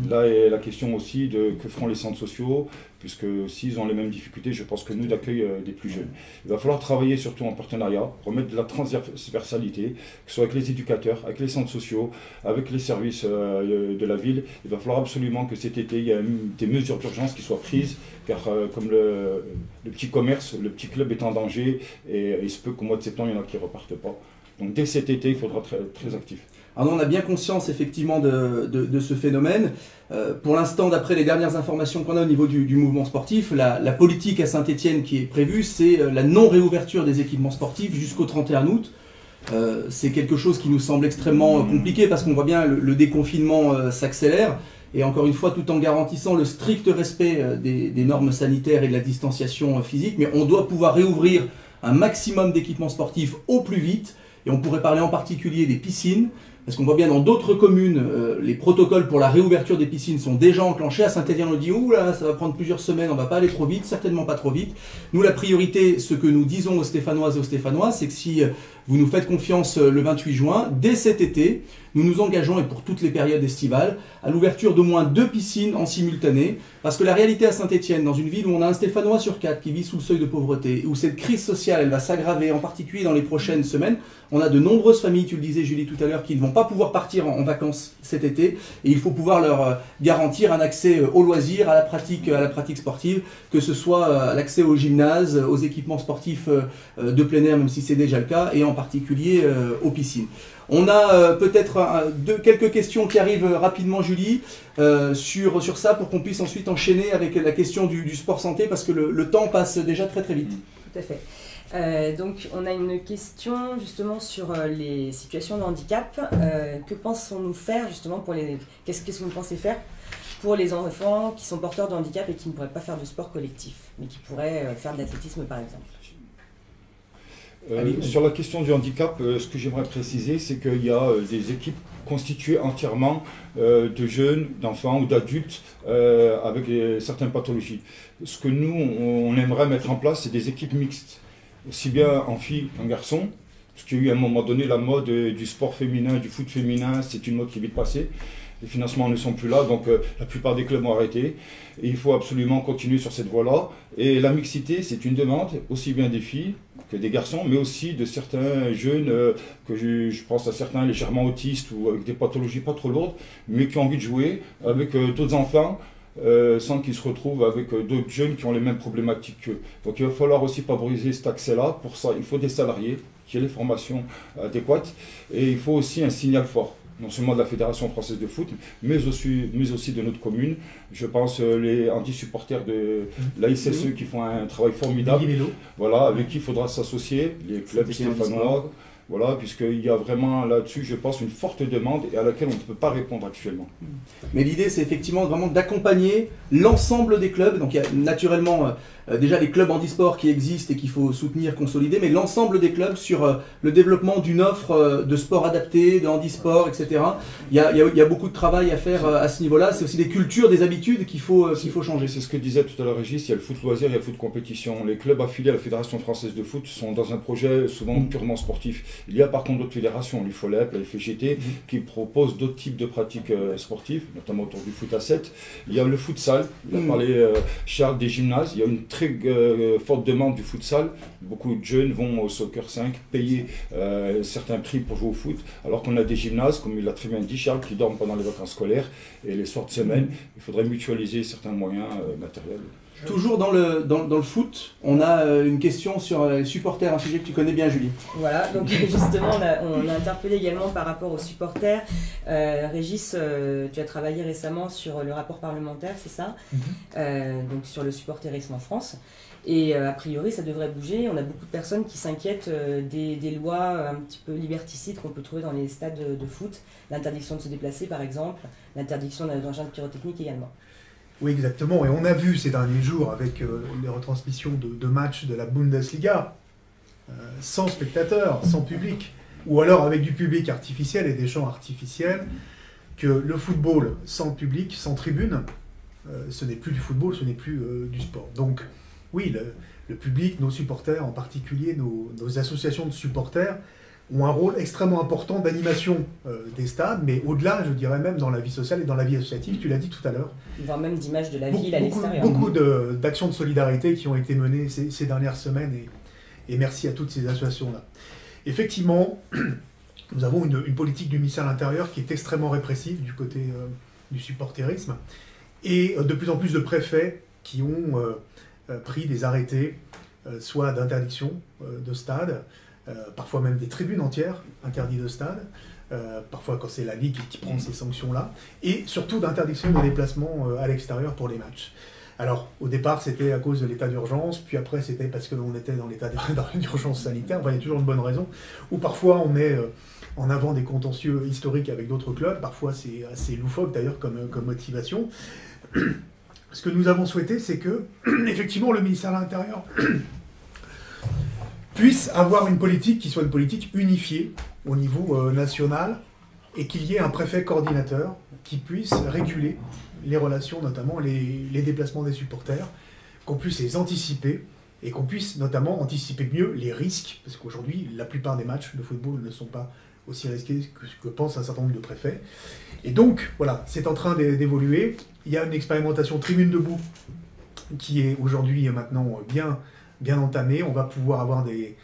Là est la question aussi de que feront les centres sociaux, puisque s'ils ont les mêmes difficultés, je pense que nous, d'accueil des plus jeunes. Il va falloir travailler surtout en partenariat, remettre de la transversalité, que ce soit avec les éducateurs, avec les centres sociaux, avec les services de la ville. Il va falloir absolument que cet été, il y ait des mesures d'urgence qui soient prises, car comme le petit commerce, le petit club est en danger, et il se peut qu'au mois de septembre, il y en a qui ne repartent pas. Donc dès cet été, il faudra être très actif. Alors on a bien conscience effectivement de ce phénomène. Pour l'instant, d'après les dernières informations qu'on a au niveau du mouvement sportif, la politique à Saint-Étienne qui est prévue, c'est la non-réouverture des équipements sportifs jusqu'au 31 août. C'est quelque chose qui nous semble extrêmement compliqué parce qu'on voit bien le déconfinement s'accélère. Et encore une fois, tout en garantissant le strict respect des normes sanitaires et de la distanciation physique, mais on doit pouvoir réouvrir un maximum d'équipements sportifs au plus vite. Et on pourrait parler en particulier des piscines, parce qu'on voit bien dans d'autres communes, les protocoles pour la réouverture des piscines sont déjà enclenchés. À Saint-Étienne, on dit « Ouh là, ça va prendre plusieurs semaines, on va pas aller trop vite, certainement pas trop vite ». Nous, la priorité, ce que nous disons aux Stéphanoises et aux Stéphanois, c'est que si vous nous faites confiance le 28 juin, dès cet été, nous nous engageons, et pour toutes les périodes estivales, à l'ouverture d'au moins 2 piscines en simultané. Parce que la réalité à Saint-Étienne, dans une ville où on a un Stéphanois sur 4 qui vit sous le seuil de pauvreté, où cette crise sociale elle va s'aggraver, en particulier dans les prochaines semaines, on a de nombreuses familles, tu le disais Julie tout à l'heure, qui ne vont pas pouvoir partir en vacances cet été. Et il faut pouvoir leur garantir un accès aux loisirs, à la pratique sportive, que ce soit l'accès au gymnase, aux équipements sportifs de plein air, même si c'est déjà le cas, et en particulier aux piscines. On a peut-être quelques questions qui arrivent rapidement, Julie, sur ça, pour qu'on puisse ensuite enchaîner avec la question du sport santé, parce que le temps passe déjà très très vite. Tout à fait. Donc on a une question justement sur les situations de handicap. Que pensons-nous faire justement pour les... Qu'est-ce que vous pensez faire pour les enfants qui sont porteurs de handicap et qui ne pourraient pas faire de sport collectif, mais qui pourraient faire de l'athlétisme par exemple? Sur la question du handicap, ce que j'aimerais préciser, c'est qu'il y a des équipes constituées entièrement de jeunes, d'enfants ou d'adultes avec certaines pathologies. Ce que nous, on aimerait mettre en place, c'est des équipes mixtes, aussi bien en filles qu'en garçons, parce qu'il y a eu à un moment donné la mode du sport féminin, du foot féminin, c'est une mode qui est vite passée. Les financements ne sont plus là, donc la plupart des clubs ont arrêté. Et il faut absolument continuer sur cette voie-là. Et la mixité, c'est une demande, aussi bien des filles que des garçons, mais aussi de certains jeunes, que je pense à certains légèrement autistes ou avec des pathologies pas trop lourdes, mais qui ont envie de jouer avec d'autres enfants, sans qu'ils se retrouvent avec d'autres jeunes qui ont les mêmes problématiques qu'eux. Donc il va falloir aussi favoriser cet accès-là. Pour ça, il faut des salariés, qui aient les formations adéquates, et il faut aussi un signal fort, non seulement de la Fédération française de foot, mais aussi de notre commune. Je pense les anti-supporters de la SSE qui font un travail formidable, voilà, avec qui il faudra s'associer, les clubs stéphanois, voilà, puisqu'il y a vraiment là-dessus, je pense, une forte demande et à laquelle on ne peut pas répondre actuellement. Mais l'idée, c'est effectivement vraiment d'accompagner l'ensemble des clubs. Donc il y a naturellement déjà les clubs handisport qui existent et qu'il faut soutenir, consolider, mais l'ensemble des clubs sur le développement d'une offre de sport adapté, de handisport, etc. Il y a beaucoup de travail à faire à ce niveau-là. C'est aussi des cultures, des habitudes qu'il faut changer. C'est ce que disait tout à l'heure Régis, il y a le foot loisir, il y a le foot compétition. Les clubs affiliés à la Fédération française de foot sont dans un projet souvent purement sportif. Il y a par contre d'autres fédérations, l'UFOLEP, la FGT, qui proposent d'autres types de pratiques sportives, notamment autour du foot à 7. Il y a le futsal, il a parlé Charles des gymnases, il y a une très forte demande du futsal. Beaucoup de jeunes vont au Soccer 5 payer certains prix pour jouer au foot, alors qu'on a des gymnases, comme il l'a très bien dit Charles, qui dorment pendant les vacances scolaires et les soirs de semaine. Il faudrait mutualiser certains moyens matériels. Toujours dans le foot, on a une question sur les supporters, un sujet que tu connais bien, Julie. Voilà, donc justement, on a interpellé également par rapport aux supporters. Régis, tu as travaillé récemment sur le rapport parlementaire, c'est ça? Donc sur le supporterisme en France. Et a priori, ça devrait bouger. On a beaucoup de personnes qui s'inquiètent des lois un petit peu liberticides qu'on peut trouver dans les stades de foot. L'interdiction de se déplacer, par exemple, l'interdiction d'engins de pyrotechnique également. Oui, exactement. Et on a vu ces derniers jours, avec les retransmissions de matchs de la Bundesliga, sans spectateurs, sans public, ou alors avec du public artificiel et des champs artificiels, que le football sans public, sans tribune, ce n'est plus du football, ce n'est plus du sport. Donc, oui, le public, nos supporters, en particulier nos associations de supporters, ont un rôle extrêmement important d'animation des stades, mais au-delà, je dirais même dans la vie sociale et dans la vie associative, tu l'as dit tout à l'heure. Voire même d'image de la ville à l'extérieur. Beaucoup d'actions de solidarité qui ont été menées ces dernières semaines, et merci à toutes ces associations-là. Effectivement, nous avons une politique du ministère de l'Intérieur qui est extrêmement répressive du côté du supporterisme, et de plus en plus de préfets qui ont pris des arrêtés, soit d'interdiction de stades, parfois même des tribunes entières interdites de stade, parfois quand c'est la Ligue qui prend ces sanctions-là, et surtout d'interdiction de déplacement à l'extérieur pour les matchs. Alors, au départ, c'était à cause de l'état d'urgence, puis après, c'était parce qu'on était dans l'état d'urgence sanitaire, enfin, il y a toujours une bonne raison, ou parfois on met en avant des contentieux historiques avec d'autres clubs, parfois c'est assez loufoque d'ailleurs comme motivation. Ce que nous avons souhaité, c'est que, effectivement, le ministère de l'Intérieur puisse avoir une politique qui soit une politique unifiée au niveau national et qu'il y ait un préfet coordinateur qui puisse réguler les relations, notamment les déplacements des supporters, qu'on puisse les anticiper et qu'on puisse notamment anticiper mieux les risques, parce qu'aujourd'hui, la plupart des matchs de football ne sont pas aussi risqués que pensent un certain nombre de préfets. Et donc, voilà, c'est en train d'évoluer. Il y a une expérimentation Tribune Debout qui est aujourd'hui maintenant bien entamé. On va pouvoir avoir des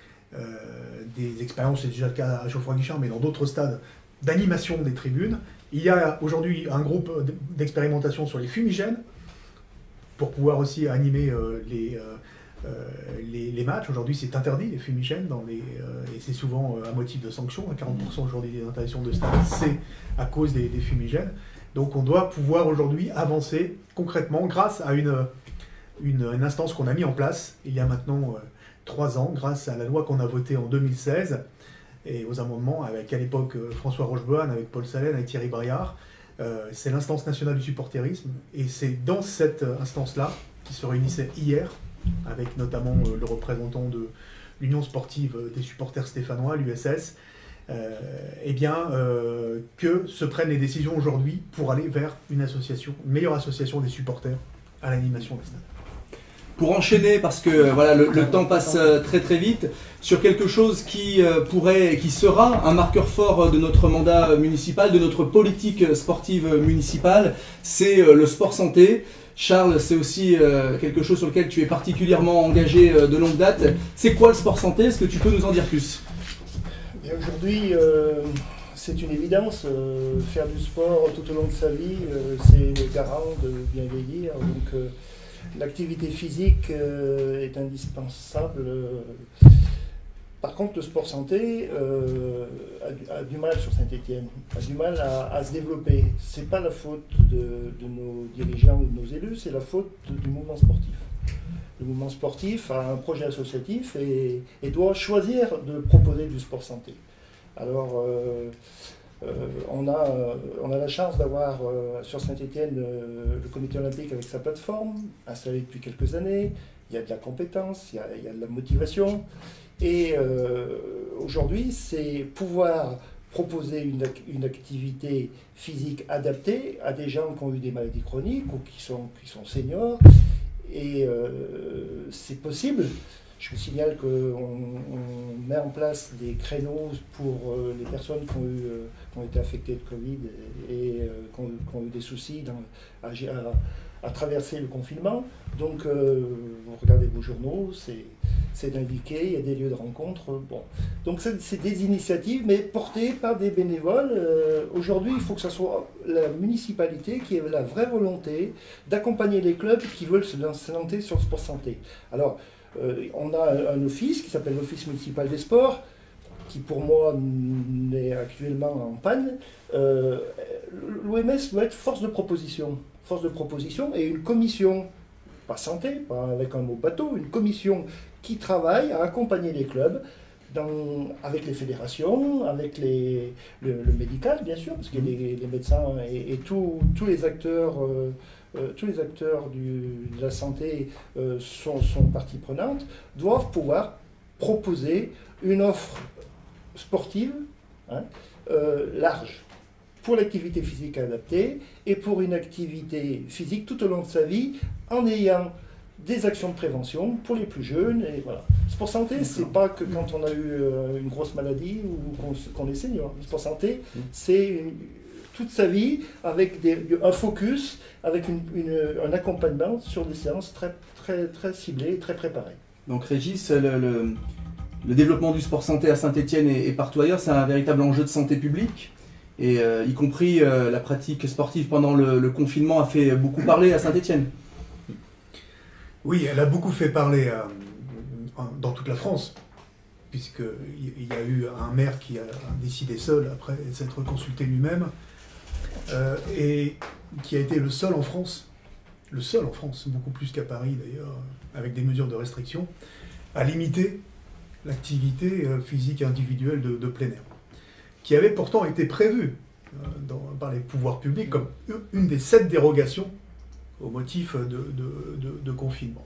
expériences, c'est déjà le cas à Geoffroy-Guichard, mais dans d'autres stades, d'animation des tribunes. Il y a aujourd'hui un groupe d'expérimentation sur les fumigènes, pour pouvoir aussi animer les matchs. Aujourd'hui, c'est interdit, les fumigènes, et c'est souvent à motif de sanction. 40% aujourd'hui des interdictions de stade, c'est à cause des fumigènes. Donc on doit pouvoir aujourd'hui avancer concrètement grâce à une instance qu'on a mis en place il y a maintenant 3 ans grâce à la loi qu'on a votée en 2016 et aux amendements avec à l'époque François Rocheboine, avec Paul Salen, avec Thierry Braillard. C'est l'instance nationale du supporterisme et c'est dans cette instance-là qui se réunissait hier avec notamment le représentant de l'Union sportive des supporters stéphanois, l'USS, que se prennent les décisions aujourd'hui pour aller vers une meilleure association des supporters à l'animation des stades. Pour enchaîner, parce que voilà, le temps passe très très vite, sur quelque chose qui sera un marqueur fort de notre mandat municipal, de notre politique sportive municipale, c'est le sport santé. Charles, c'est aussi quelque chose sur lequel tu es particulièrement engagé de longue date. C'est quoi le sport santé? Est-ce que tu peux nous en dire plus? Aujourd'hui, c'est une évidence. Faire du sport tout au long de sa vie, c'est le garant de bien vieillir. Donc, l'activité physique est indispensable. Par contre, le sport santé a du mal sur Saint-Étienne, a du mal à se développer. Ce n'est pas la faute de nos dirigeants ou de nos élus, c'est la faute du mouvement sportif. Le mouvement sportif a un projet associatif et doit choisir de proposer du sport santé. Alors, on a la chance d'avoir sur Saint-Étienne le comité olympique avec sa plateforme, installée depuis quelques années. Il y a de la compétence, il y a de la motivation. Et aujourd'hui, c'est pouvoir proposer une activité physique adaptée à des gens qui ont eu des maladies chroniques ou qui sont seniors. Et c'est possible. Je vous signale qu'on met en place des créneaux pour les personnes qui ont été affectées de Covid et qui ont eu des soucis à traverser le confinement. Donc, vous regardez vos journaux, c'est indiqué, il y a des lieux de rencontre. Bon. Donc, c'est des initiatives, mais portées par des bénévoles. Aujourd'hui, il faut que ce soit la municipalité qui ait la vraie volonté d'accompagner les clubs qui veulent se lancer sur le sport santé. Alors, on a un office qui s'appelle l'Office municipal des sports, qui pour moi est actuellement en panne. L'OMS doit être force de proposition et une commission, pas santé, pas avec un mot bateau, une commission qui travaille à accompagner les clubs avec les fédérations, avec le médical bien sûr, parce que les médecins et tous les acteurs de la santé sont partie prenante, doivent pouvoir proposer une offre sportive large pour l'activité physique adaptée et pour une activité physique tout au long de sa vie en ayant des actions de prévention pour les plus jeunes. Et voilà. Sport santé, c'est pas que quand on a eu une grosse maladie ou qu'on est senior. Sport santé, c'est toute sa vie avec un focus, avec un accompagnement sur des séances très, très, très ciblées, très préparées. Donc Régis, le développement du sport santé à Saint-Étienne et partout ailleurs, c'est un véritable enjeu de santé publique. Et y compris la pratique sportive pendant le confinement a fait beaucoup parler à Saint-Étienne. Oui, elle a beaucoup fait parler dans toute la France, puisqu'il y a eu un maire qui a décidé seul, après s'être consulté lui-même, et qui a été le seul en France, beaucoup plus qu'à Paris d'ailleurs, avec des mesures de restriction, à limiter l'activité physique individuelle de plein air, qui avait pourtant été prévue par les pouvoirs publics comme une des 7 dérogations au motif de confinement.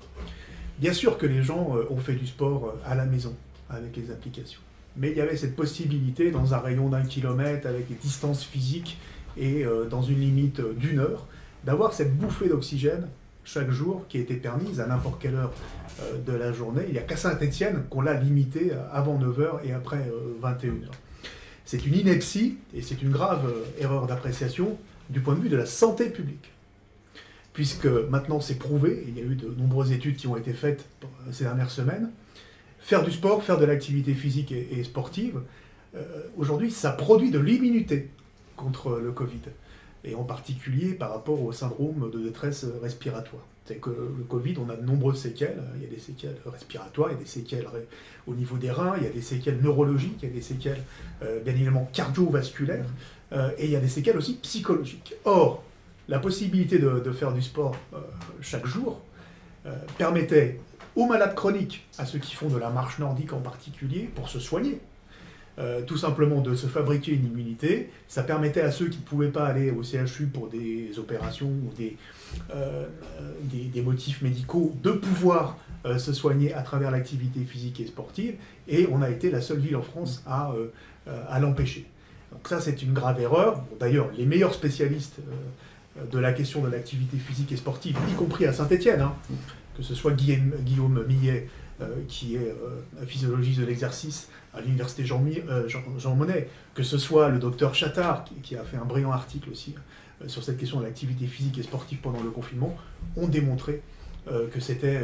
Bien sûr que les gens ont fait du sport à la maison, avec les applications. Mais il y avait cette possibilité, dans un rayon d'1 kilomètre, avec des distances physiques et dans une limite d'1 heure, d'avoir cette bouffée d'oxygène chaque jour qui était permise à n'importe quelle heure de la journée. Il n'y a qu'à Saint-Étienne qu'on l'a limité avant 9 h et après 21 h. C'est une ineptie et c'est une grave erreur d'appréciation du point de vue de la santé publique. Puisque maintenant c'est prouvé, il y a eu de nombreuses études qui ont été faites ces dernières semaines, faire du sport, faire de l'activité physique et sportive, aujourd'hui ça produit de l'immunité contre le Covid, et en particulier par rapport au syndrome de détresse respiratoire. C'est que le Covid, on a de nombreuses séquelles, il y a des séquelles respiratoires, il y a des séquelles au niveau des reins, il y a des séquelles neurologiques, il y a des séquelles bien évidemment cardiovasculaires, et il y a des séquelles aussi psychologiques. Or, la possibilité de faire du sport chaque jour permettait aux malades chroniques, à ceux qui font de la marche nordique en particulier, pour se soigner. Tout simplement de se fabriquer une immunité. Ça permettait à ceux qui ne pouvaient pas aller au CHU pour des opérations ou des motifs médicaux de pouvoir se soigner à travers l'activité physique et sportive. Et on a été la seule ville en France à l'empêcher. Donc ça, c'est une grave erreur. Bon, d'ailleurs, les meilleurs spécialistes de la question de l'activité physique et sportive, y compris à Saint-Étienne, hein, que ce soit Guillaume Millet, qui est physiologiste de l'exercice à l'université Jean Monnet, que ce soit le docteur Chattard, qui a fait un brillant article aussi sur cette question de l'activité physique et sportive pendant le confinement, ont démontré que c'était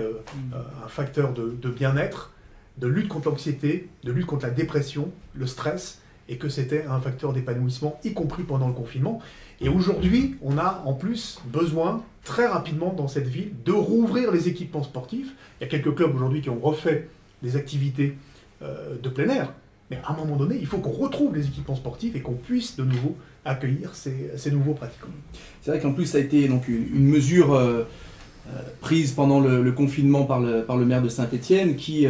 un facteur de bien-être, de lutte contre l'anxiété, de lutte contre la dépression, le stress, et que c'était un facteur d'épanouissement, y compris pendant le confinement. Et aujourd'hui, on a en plus besoin, très rapidement dans cette ville, de rouvrir les équipements sportifs. Il y a quelques clubs aujourd'hui qui ont refait des activités de plein air, mais à un moment donné, il faut qu'on retrouve les équipements sportifs et qu'on puisse de nouveau accueillir ces nouveaux pratiquants. C'est vrai qu'en plus, ça a été donc une mesure prise pendant le confinement par le maire de Saint-Étienne qui...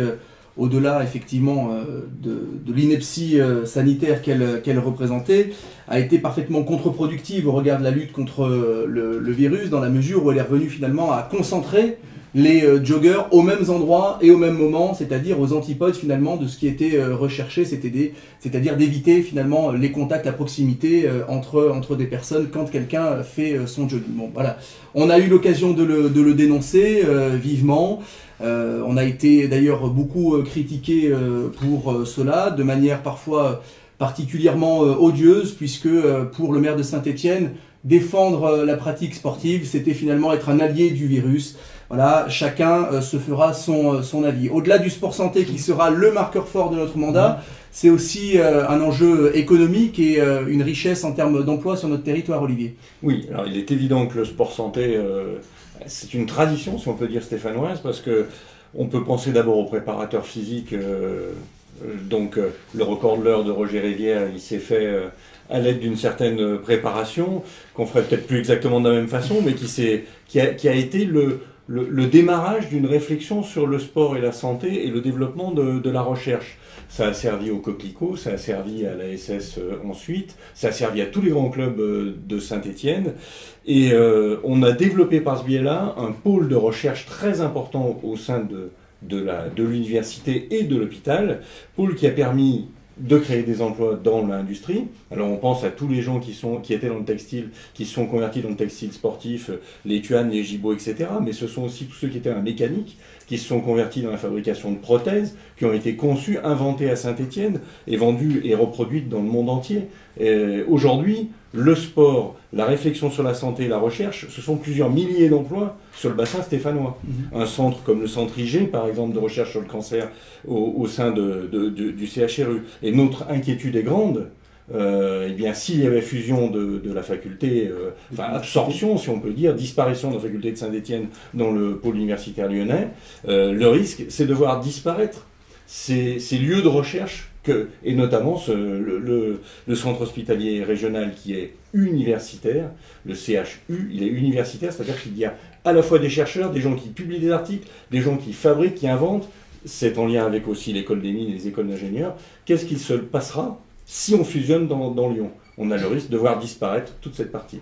au-delà effectivement de l'ineptie sanitaire qu'elle représentait, a été parfaitement contre-productive au regard de la lutte contre le virus, dans la mesure où elle est revenue finalement à concentrer les joggers aux mêmes endroits et au même moment, c'est-à-dire aux antipodes finalement de ce qui était recherché, c'est-à-dire d'éviter finalement les contacts à proximité entre des personnes quand quelqu'un fait son jogging. Bon, voilà. On a eu l'occasion de le dénoncer vivement. On a été d'ailleurs beaucoup critiqué pour cela, de manière parfois particulièrement odieuse, puisque pour le maire de Saint-Étienne, défendre la pratique sportive, c'était finalement être un allié du virus. Voilà, chacun se fera son avis. Au-delà du sport santé qui sera le marqueur fort de notre mandat, c'est aussi un enjeu économique et une richesse en termes d'emploi sur notre territoire, Olivier. Oui, alors il est évident que le sport santé... c'est une tradition, si on peut dire, stéphanoise, parce que on peut penser d'abord aux préparateurs physiques. Le record de l'heure de Roger Rivière, il s'est fait à l'aide d'une certaine préparation, qu'on ferait peut-être plus exactement de la même façon, mais qui a été le démarrage d'une réflexion sur le sport et la santé et le développement de la recherche. Ça a servi au Coquelicot, ça a servi à la SS ensuite, ça a servi à tous les grands clubs de Saint-Étienne. Et on a développé par ce biais-là un pôle de recherche très important au sein de l'université et de l'hôpital, pôle qui a permis de créer des emplois dans l'industrie. Alors on pense à tous les gens qui étaient dans le textile, qui se sont convertis dans le textile sportif, les Tuan, les Gibaud, etc. Mais ce sont aussi tous ceux qui étaient en mécanique, qui se sont convertis dans la fabrication de prothèses, qui ont été conçues, inventées à Saint-Étienne et vendues et reproduites dans le monde entier. Aujourd'hui, le sport, la réflexion sur la santé, la recherche, ce sont plusieurs milliers d'emplois sur le bassin stéphanois. Un centre comme le centre IG, par exemple, de recherche sur le cancer au sein du CHRU. Et notre inquiétude est grande. Eh bien, s'il y avait fusion de la faculté, absorption, si on peut dire, disparition de la faculté de Saint-Étienne dans le pôle universitaire lyonnais, le risque, c'est de voir disparaître ces lieux de recherche, et notamment le centre hospitalier régional qui est universitaire, le CHU, il est universitaire, c'est-à-dire qu'il y a à la fois des chercheurs, des gens qui publient des articles, des gens qui fabriquent, qui inventent. C'est en lien avec aussi l'école des mines et les écoles d'ingénieurs. Qu'est-ce qu'il se passera si on fusionne dans Lyon? On a le risque de voir disparaître toute cette partie.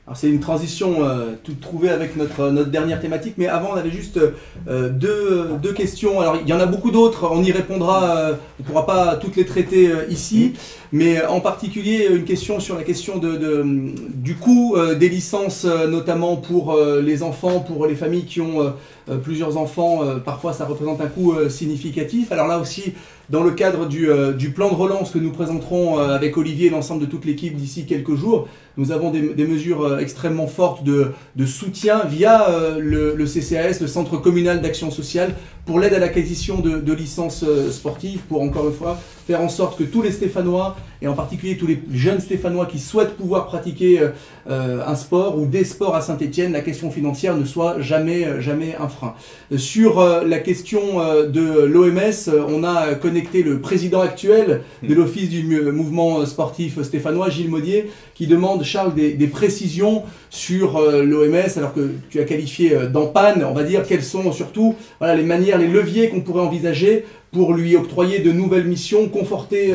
Alors c'est une transition toute trouvée avec notre dernière thématique, mais avant on avait juste deux questions. Alors il y en a beaucoup d'autres, on y répondra, on ne pourra pas toutes les traiter ici, mais en particulier une question sur la question du coût des licences, notamment pour les enfants, pour les familles qui ont plusieurs enfants, parfois ça représente un coût significatif. Alors là aussi, dans le cadre du plan de relance que nous présenterons avec Olivier et l'ensemble de toute l'équipe d'ici quelques jours, nous avons des mesures extrêmement fortes de soutien via le CCAS, le Centre communal d'action sociale, pour l'aide à l'acquisition de licences sportives, pour encore une fois faire en sorte que tous les Stéphanois, et en particulier tous les jeunes Stéphanois qui souhaitent pouvoir pratiquer un sport ou des sports à Saint-Étienne, la question financière ne soit jamais un frein. Sur la question de l'OMS, on a connecté le président actuel de l'Office du mouvement sportif stéphanois, Gilles Maudier, qui demande, Charles, des précisions sur l'OMS, alors que tu as qualifié d'empanne, on va dire, quelles sont surtout les manières, les leviers qu'on pourrait envisager pour lui octroyer de nouvelles missions, conforter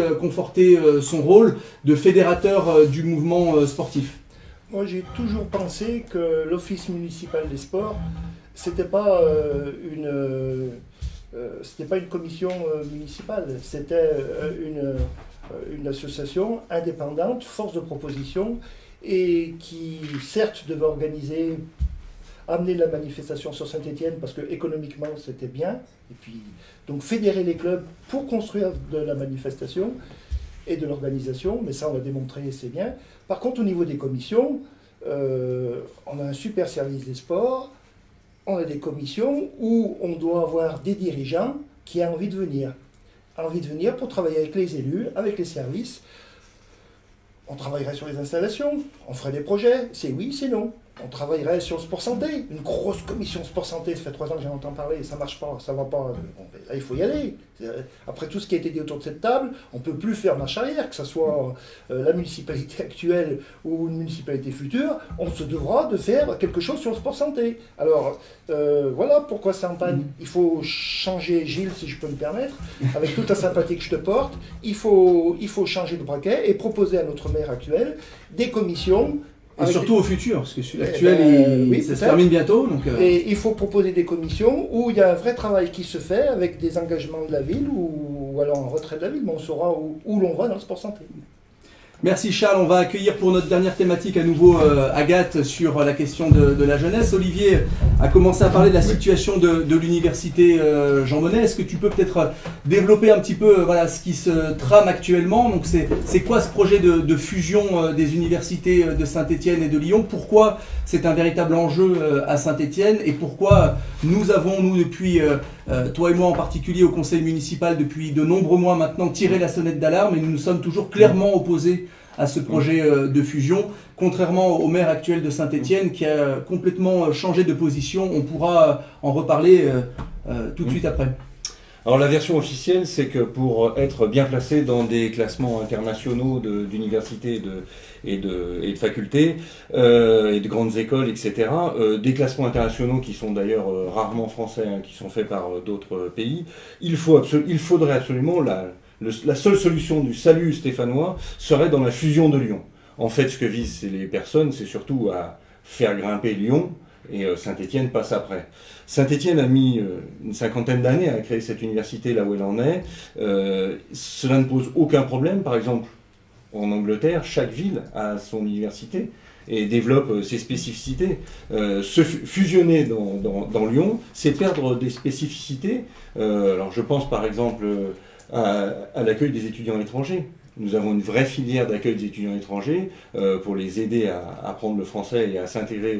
son rôle de fédérateur du mouvement sportif. Moi, j'ai toujours pensé que l'Office municipal des sports, c'était pas une commission municipale, c'était une association indépendante, force de proposition, et qui, certes, devait amener la manifestation sur Saint-Étienne parce que économiquement c'était bien, et puis donc fédérer les clubs pour construire de la manifestation et de l'organisation, mais ça on l'a démontré, c'est bien. Par contre, au niveau des commissions, on a un super service des sports, on a des commissions où on doit avoir des dirigeants qui ont envie de venir pour travailler avec les élus, avec les services. On travaillerait sur les installations, on ferait des projets, c'est oui, c'est non. On travaillerait sur le sport santé, une grosse commission sport santé, ça fait 3 ans que j'en entends parler, ça marche pas, ça va pas, là il faut y aller. Après tout ce qui a été dit autour de cette table, on ne peut plus faire marche arrière, que ce soit la municipalité actuelle ou une municipalité future, on se devra de faire quelque chose sur le sport santé. Alors voilà pourquoi c'est en panne. Il faut changer, Gilles, si je peux me permettre, avec toute la sympathie que je te porte, il faut changer de braquet et proposer à notre maire actuel des commissions. Et surtout au futur, parce que l'actuel, ça se termine bientôt. Donc, Et il faut proposer des commissions où il y a un vrai travail qui se fait avec des engagements de la ville ou alors en retrait de la ville, mais on saura où l'on va dans le sport santé. Merci Charles, on va accueillir pour notre dernière thématique à nouveau Agathe sur la question de la jeunesse. Olivier a commencé à parler de la situation de l'université Jean Monnet. Est-ce que tu peux peut-être développer un petit peu ce qui se trame actuellement? Donc c'est quoi ce projet de fusion des universités de Saint-Étienne et de Lyon? Pourquoi c'est un véritable enjeu à Saint-Étienne et pourquoi nous avons, depuis, toi et moi en particulier au conseil municipal, depuis de nombreux mois maintenant, tiré la sonnette d'alarme et nous nous sommes toujours clairement opposés à ce projet de fusion, contrairement au maire actuel de Saint-Étienne qui a complètement changé de position. On pourra en reparler tout de suite après. Alors la version officielle, c'est que pour être bien placé dans des classements internationaux d'universités et de facultés et de grandes écoles, etc., des classements internationaux qui sont d'ailleurs rarement français, qui sont faits par d'autres pays, il faudrait absolument la seule solution du salut stéphanois serait dans la fusion de Lyon. En fait, ce que visent les personnes, c'est surtout à faire grimper Lyon, et Saint-Étienne passe après. Saint-Étienne a mis une 50aine d'années à créer cette université là où elle en est. Cela ne pose aucun problème. Par exemple, en Angleterre, chaque ville a son université et développe ses spécificités. Se fusionner dans Lyon, c'est perdre des spécificités. Alors je pense par exemple à l'accueil des étudiants étrangers. Nous avons une vraie filière d'accueil des étudiants étrangers pour les aider à apprendre le français et à s'intégrer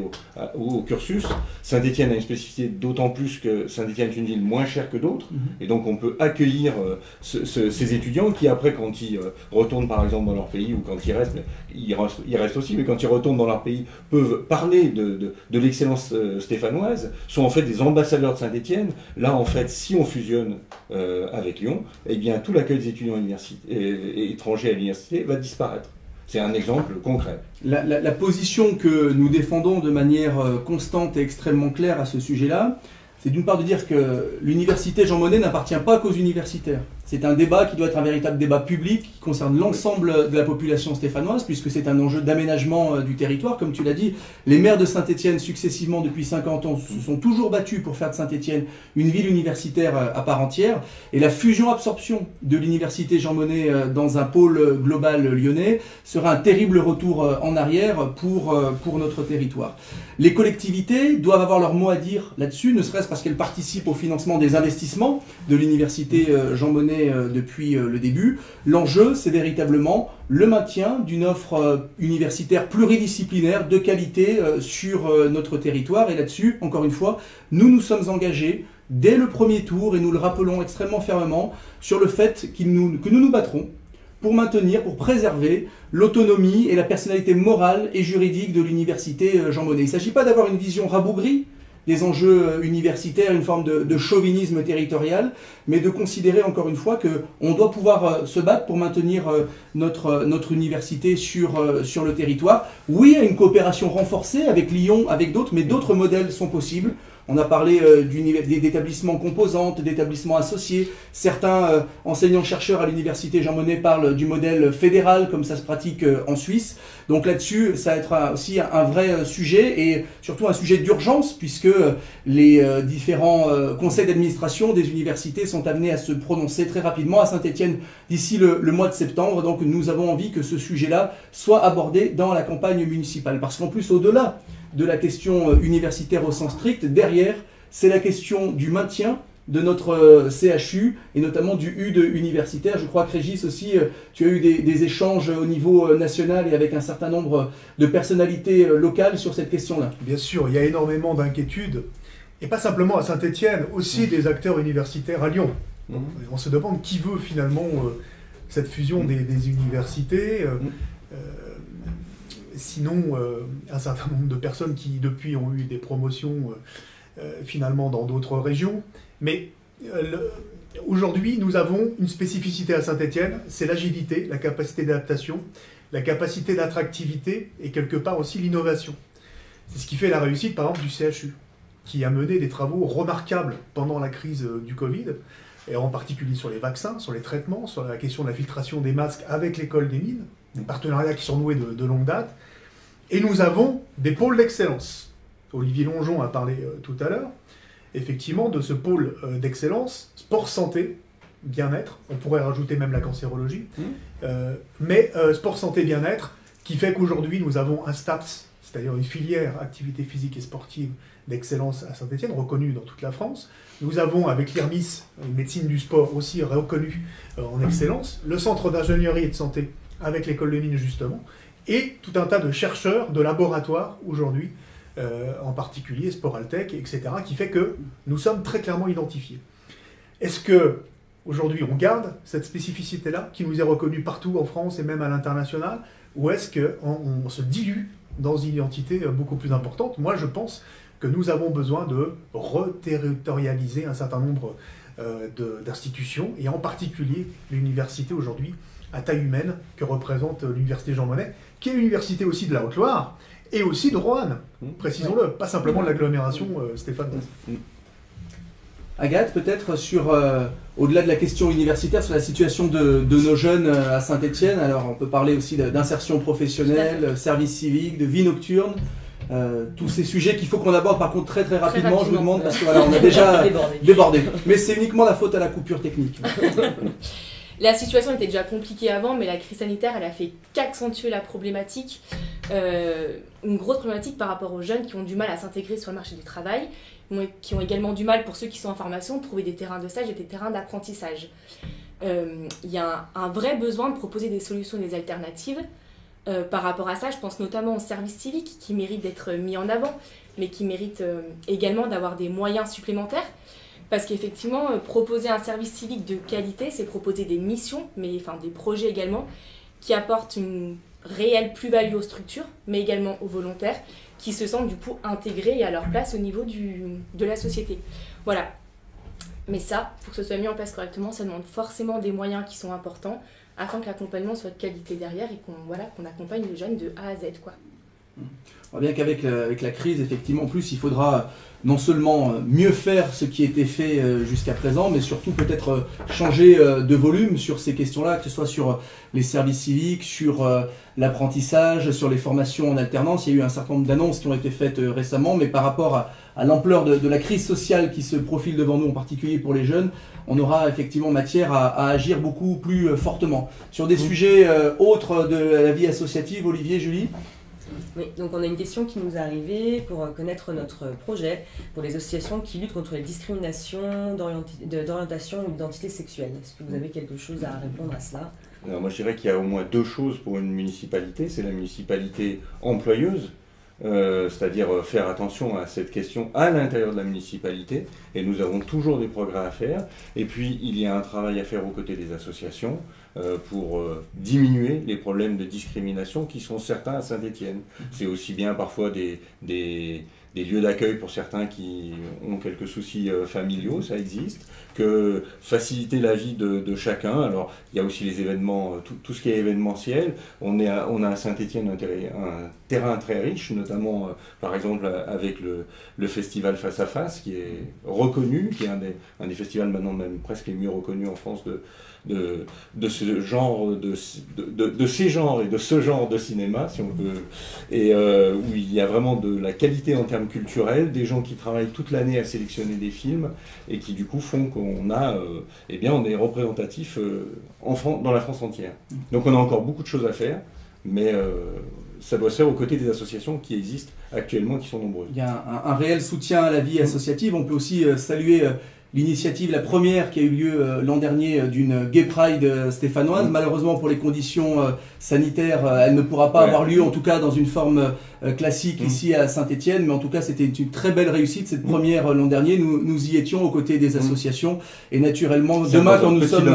au cursus. Saint-Étienne a une spécificité d'autant plus que Saint-Étienne est une ville moins chère que d'autres. Et donc on peut accueillir ces étudiants qui après, quand ils retournent par exemple dans leur pays ou quand ils restent aussi, mais quand ils retournent dans leur pays, peuvent parler de l'excellence stéphanoise, sont en fait des ambassadeurs de Saint-Étienne. Là en fait, si on fusionne avec Lyon, eh bien tout l'accueil des étudiants étrangers à l'université va disparaître. C'est un exemple concret. La position que nous défendons de manière constante et extrêmement claire à ce sujet-là, c'est d'une part de dire que l'université Jean Monnet n'appartient pas qu'aux universitaires. C'est un débat qui doit être un véritable débat public qui concerne l'ensemble de la population stéphanoise, puisque c'est un enjeu d'aménagement du territoire. Comme tu l'as dit, les maires de Saint-Étienne, successivement depuis 50 ans, se sont toujours battus pour faire de Saint-Étienne une ville universitaire à part entière. Et la fusion-absorption de l'université Jean Monnet dans un pôle global lyonnais sera un terrible retour en arrière pour notre territoire. Les collectivités doivent avoir leur mot à dire là-dessus, ne serait-ce parce qu'elles participent au financement des investissements de l'université Jean Monnet depuis le début. L'enjeu, c'est véritablement le maintien d'une offre universitaire pluridisciplinaire de qualité sur notre territoire. Et là-dessus, encore une fois, nous nous sommes engagés dès le premier tour, et nous le rappelons extrêmement fermement, sur le fait que nous nous battrons pour maintenir, pour préserver l'autonomie et la personnalité morale et juridique de l'université Jean Monnet. Il ne s'agit pas d'avoir une vision rabougrie des enjeux universitaires, une forme de chauvinisme territorial, mais de considérer encore une fois qu'on doit pouvoir se battre pour maintenir notre université sur le territoire. Oui, à une coopération renforcée avec Lyon, avec d'autres, mais d'autres modèles sont possibles. On a parlé d'établissements composantes, d'établissements associés. Certains enseignants-chercheurs à l'université Jean Monnet parlent du modèle fédéral, comme ça se pratique en Suisse. Donc là-dessus, ça va être aussi un vrai sujet, et surtout un sujet d'urgence, puisque les différents conseils d'administration des universités sont amenés à se prononcer très rapidement à Saint-Étienne d'ici le mois de septembre. Donc nous avons envie que ce sujet-là soit abordé dans la campagne municipale. Parce qu'en plus, au-delà de la question universitaire au sens strict, derrière, c'est la question du maintien de notre CHU et notamment du UDE universitaire. Je crois que Régis aussi, tu as eu des échanges au niveau national et avec un certain nombre de personnalités locales sur cette question-là. Bien sûr, il y a énormément d'inquiétudes, et pas simplement à Saint-Étienne, aussi des acteurs universitaires à Lyon. On se demande qui veut finalement cette fusion des universités. Sinon, un certain nombre de personnes qui, depuis, ont eu des promotions finalement dans d'autres régions. Mais aujourd'hui, nous avons une spécificité à Saint-Étienne, c'est l'agilité, la capacité d'adaptation, la capacité d'attractivité et quelque part aussi l'innovation. C'est ce qui fait la réussite, par exemple, du CHU, qui a mené des travaux remarquables pendant la crise du Covid, et en particulier sur les vaccins, sur les traitements, sur la question de la filtration des masques avec l'école des mines, des partenariats qui sont noués de longue date. Et nous avons des pôles d'excellence. Olivier Longeon a parlé tout à l'heure, effectivement, de ce pôle d'excellence, sport, santé, bien-être, on pourrait rajouter même la cancérologie, mais sport, santé, bien-être, qui fait qu'aujourd'hui nous avons un STAPS, c'est-à-dire une filière activité physique et sportive d'excellence à Saint-Étienne, reconnue dans toute la France. Nous avons avec l'IRMIS, une médecine du sport aussi reconnue en excellence, le centre d'ingénierie et de santé avec l'école de mines justement, et tout un tas de chercheurs, de laboratoires aujourd'hui, en particulier Sporaltech, etc., qui fait que nous sommes très clairement identifiés. Est-ce que aujourd'hui on garde cette spécificité-là, qui nous est reconnue partout en France et même à l'international, ou est-ce qu'on se dilue dans une identité beaucoup plus importante? Moi, je pense que nous avons besoin de reterritorialiser un certain nombre d'institutions, et en particulier l'université aujourd'hui à taille humaine que représente l'université Jean Monnet, qui est l'université aussi de la Haute-Loire, et aussi de Roanne, précisons-le, pas simplement de l'agglomération Stéphane. Agathe, peut-être sur, au-delà de la question universitaire, sur la situation de nos jeunes à Saint-Étienne. Alors on peut parler aussi d'insertion professionnelle, service civique, de vie nocturne, tous ces sujets qu'il faut qu'on aborde par contre très rapidement, je vous demande, parce qu'on a déjà débordé. Mais c'est uniquement la faute à la coupure technique. La situation était déjà compliquée avant, mais la crise sanitaire, elle a fait qu'accentuer la problématique. Une grosse problématique par rapport aux jeunes qui ont du mal à s'intégrer sur le marché du travail, qui ont également du mal, pour ceux qui sont en formation, de trouver des terrains de stage et des terrains d'apprentissage. Il y a un vrai besoin de proposer des solutions et des alternatives. Par rapport à ça, je pense notamment au service civique, qui mérite d'être mis en avant, mais qui mérite également d'avoir des moyens supplémentaires. Parce qu'effectivement, proposer un service civique de qualité, c'est proposer des missions, mais enfin des projets également, qui apportent une réelle plus-value aux structures, mais également aux volontaires, qui se sentent du coup intégrés et à leur place au niveau de la société. Voilà. Mais ça, pour que ce soit mis en place correctement, ça demande forcément des moyens qui sont importants, afin que l'accompagnement soit de qualité derrière et qu'on accompagne les jeunes de A à Z, quoi. On voit bien qu'avec la crise, effectivement, en plus, il faudra non seulement mieux faire ce qui a été fait jusqu'à présent, mais surtout peut-être changer de volume sur ces questions-là, que ce soit sur les services civiques, sur l'apprentissage, sur les formations en alternance. Il y a eu un certain nombre d'annonces qui ont été faites récemment, mais par rapport à l'ampleur de la crise sociale qui se profile devant nous, en particulier pour les jeunes, on aura effectivement matière à agir beaucoup plus fortement. Sur des sujets autres de la vie associative, Olivier, Julie ? Oui, donc on a une question qui nous est arrivée pour connaître notre projet pour les associations qui luttent contre les discriminations d'orientation ou d'identité sexuelle. Est-ce que vous avez quelque chose à répondre à cela? Alors moi je dirais qu'il y a au moins deux choses pour une municipalité. C'est la municipalité employeuse, c'est-à-dire faire attention à cette question à l'intérieur de la municipalité, et nous avons toujours des progrès à faire. Et puis il y a un travail à faire aux côtés des associations pour diminuer les problèmes de discrimination qui sont certains à Saint-Étienne. C'est aussi bien parfois des lieux d'accueil pour certains qui ont quelques soucis familiaux, ça existe, que faciliter la vie de chacun. Alors il y a aussi les événements, tout ce qui est événementiel. On a à Saint-Étienne un terrain très riche, notamment par exemple avec le festival Face à Face, qui est reconnu, qui est un des festivals maintenant même presque les mieux reconnus en France de ce genre de ces genres et de ce genre de cinéma, si on peut, et où il y a vraiment de la qualité en termes culturels, des gens qui travaillent toute l'année à sélectionner des films et qui du coup font qu'on a, eh bien, on est représentatif dans la France entière. Donc on a encore beaucoup de choses à faire, mais ça doit se faire aux côtés des associations qui existent actuellement, qui sont nombreuses. Il y a un réel soutien à la vie associative. On peut aussi saluer l'initiative, la première qui a eu lieu l'an dernier d'une Gay Pride stéphanoise. Malheureusement, pour les conditions sanitaires, elle ne pourra pas avoir lieu, en tout cas dans une forme classique ici à Saint-Étienne. Mais en tout cas, c'était une très belle réussite, cette première l'an dernier. Nous y étions aux côtés des associations. Et naturellement, demain, quand nous sommes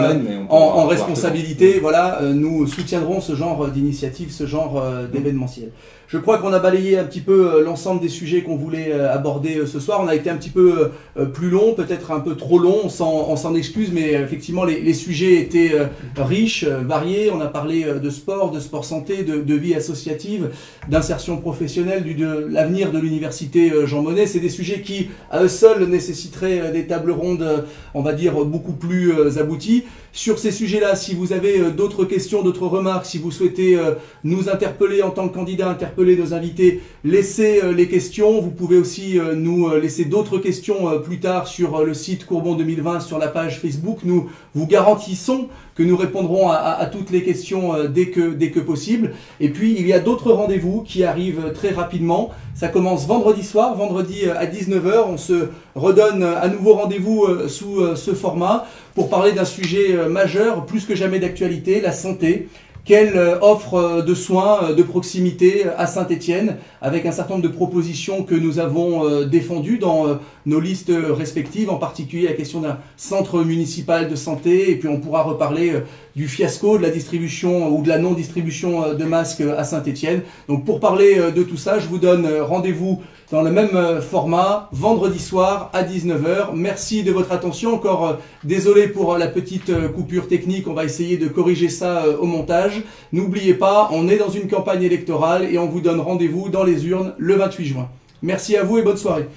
en responsabilité, voilà, nous soutiendrons ce genre d'initiative, ce genre d'événementiel. Je crois qu'on a balayé un petit peu l'ensemble des sujets qu'on voulait aborder ce soir. On a été un petit peu plus long, peut-être un peu trop long, on s'en excuse, mais effectivement les sujets étaient riches, variés. On a parlé de sport santé, de vie associative, d'insertion professionnelle, de l'avenir de l'université Jean Monnet. C'est des sujets qui, à eux seuls, nécessiteraient des tables rondes, on va dire, beaucoup plus abouties. Sur ces sujets-là, si vous avez d'autres questions, d'autres remarques, si vous souhaitez nous interpeller en tant que candidat, interpeller nos invités, laissez les questions. Vous pouvez aussi nous laisser d'autres questions plus tard sur le site Courbon 2020, sur la page Facebook. Nous vous garantissons que nous répondrons à toutes les questions dès que possible. Et puis, il y a d'autres rendez-vous qui arrivent très rapidement. Ça commence vendredi soir, vendredi à 19 h. On se redonne à nouveau rendez-vous sous ce format pour parler d'un sujet majeur, plus que jamais d'actualité, la santé. Quelle offre de soins de proximité à Saint-Étienne, avec un certain nombre de propositions que nous avons défendues dans nos listes respectives, en particulier la question d'un centre municipal de santé, et puis on pourra reparler du fiasco de la distribution ou de la non-distribution de masques à Saint-Étienne. Donc pour parler de tout ça, je vous donne rendez-vous dans le même format, vendredi soir à 19 h. Merci de votre attention. Encore désolé pour la petite coupure technique, on va essayer de corriger ça au montage. N'oubliez pas, on est dans une campagne électorale et on vous donne rendez-vous dans les urnes le 28 juin. Merci à vous et bonne soirée.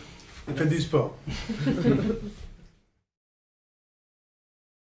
Faites du sport.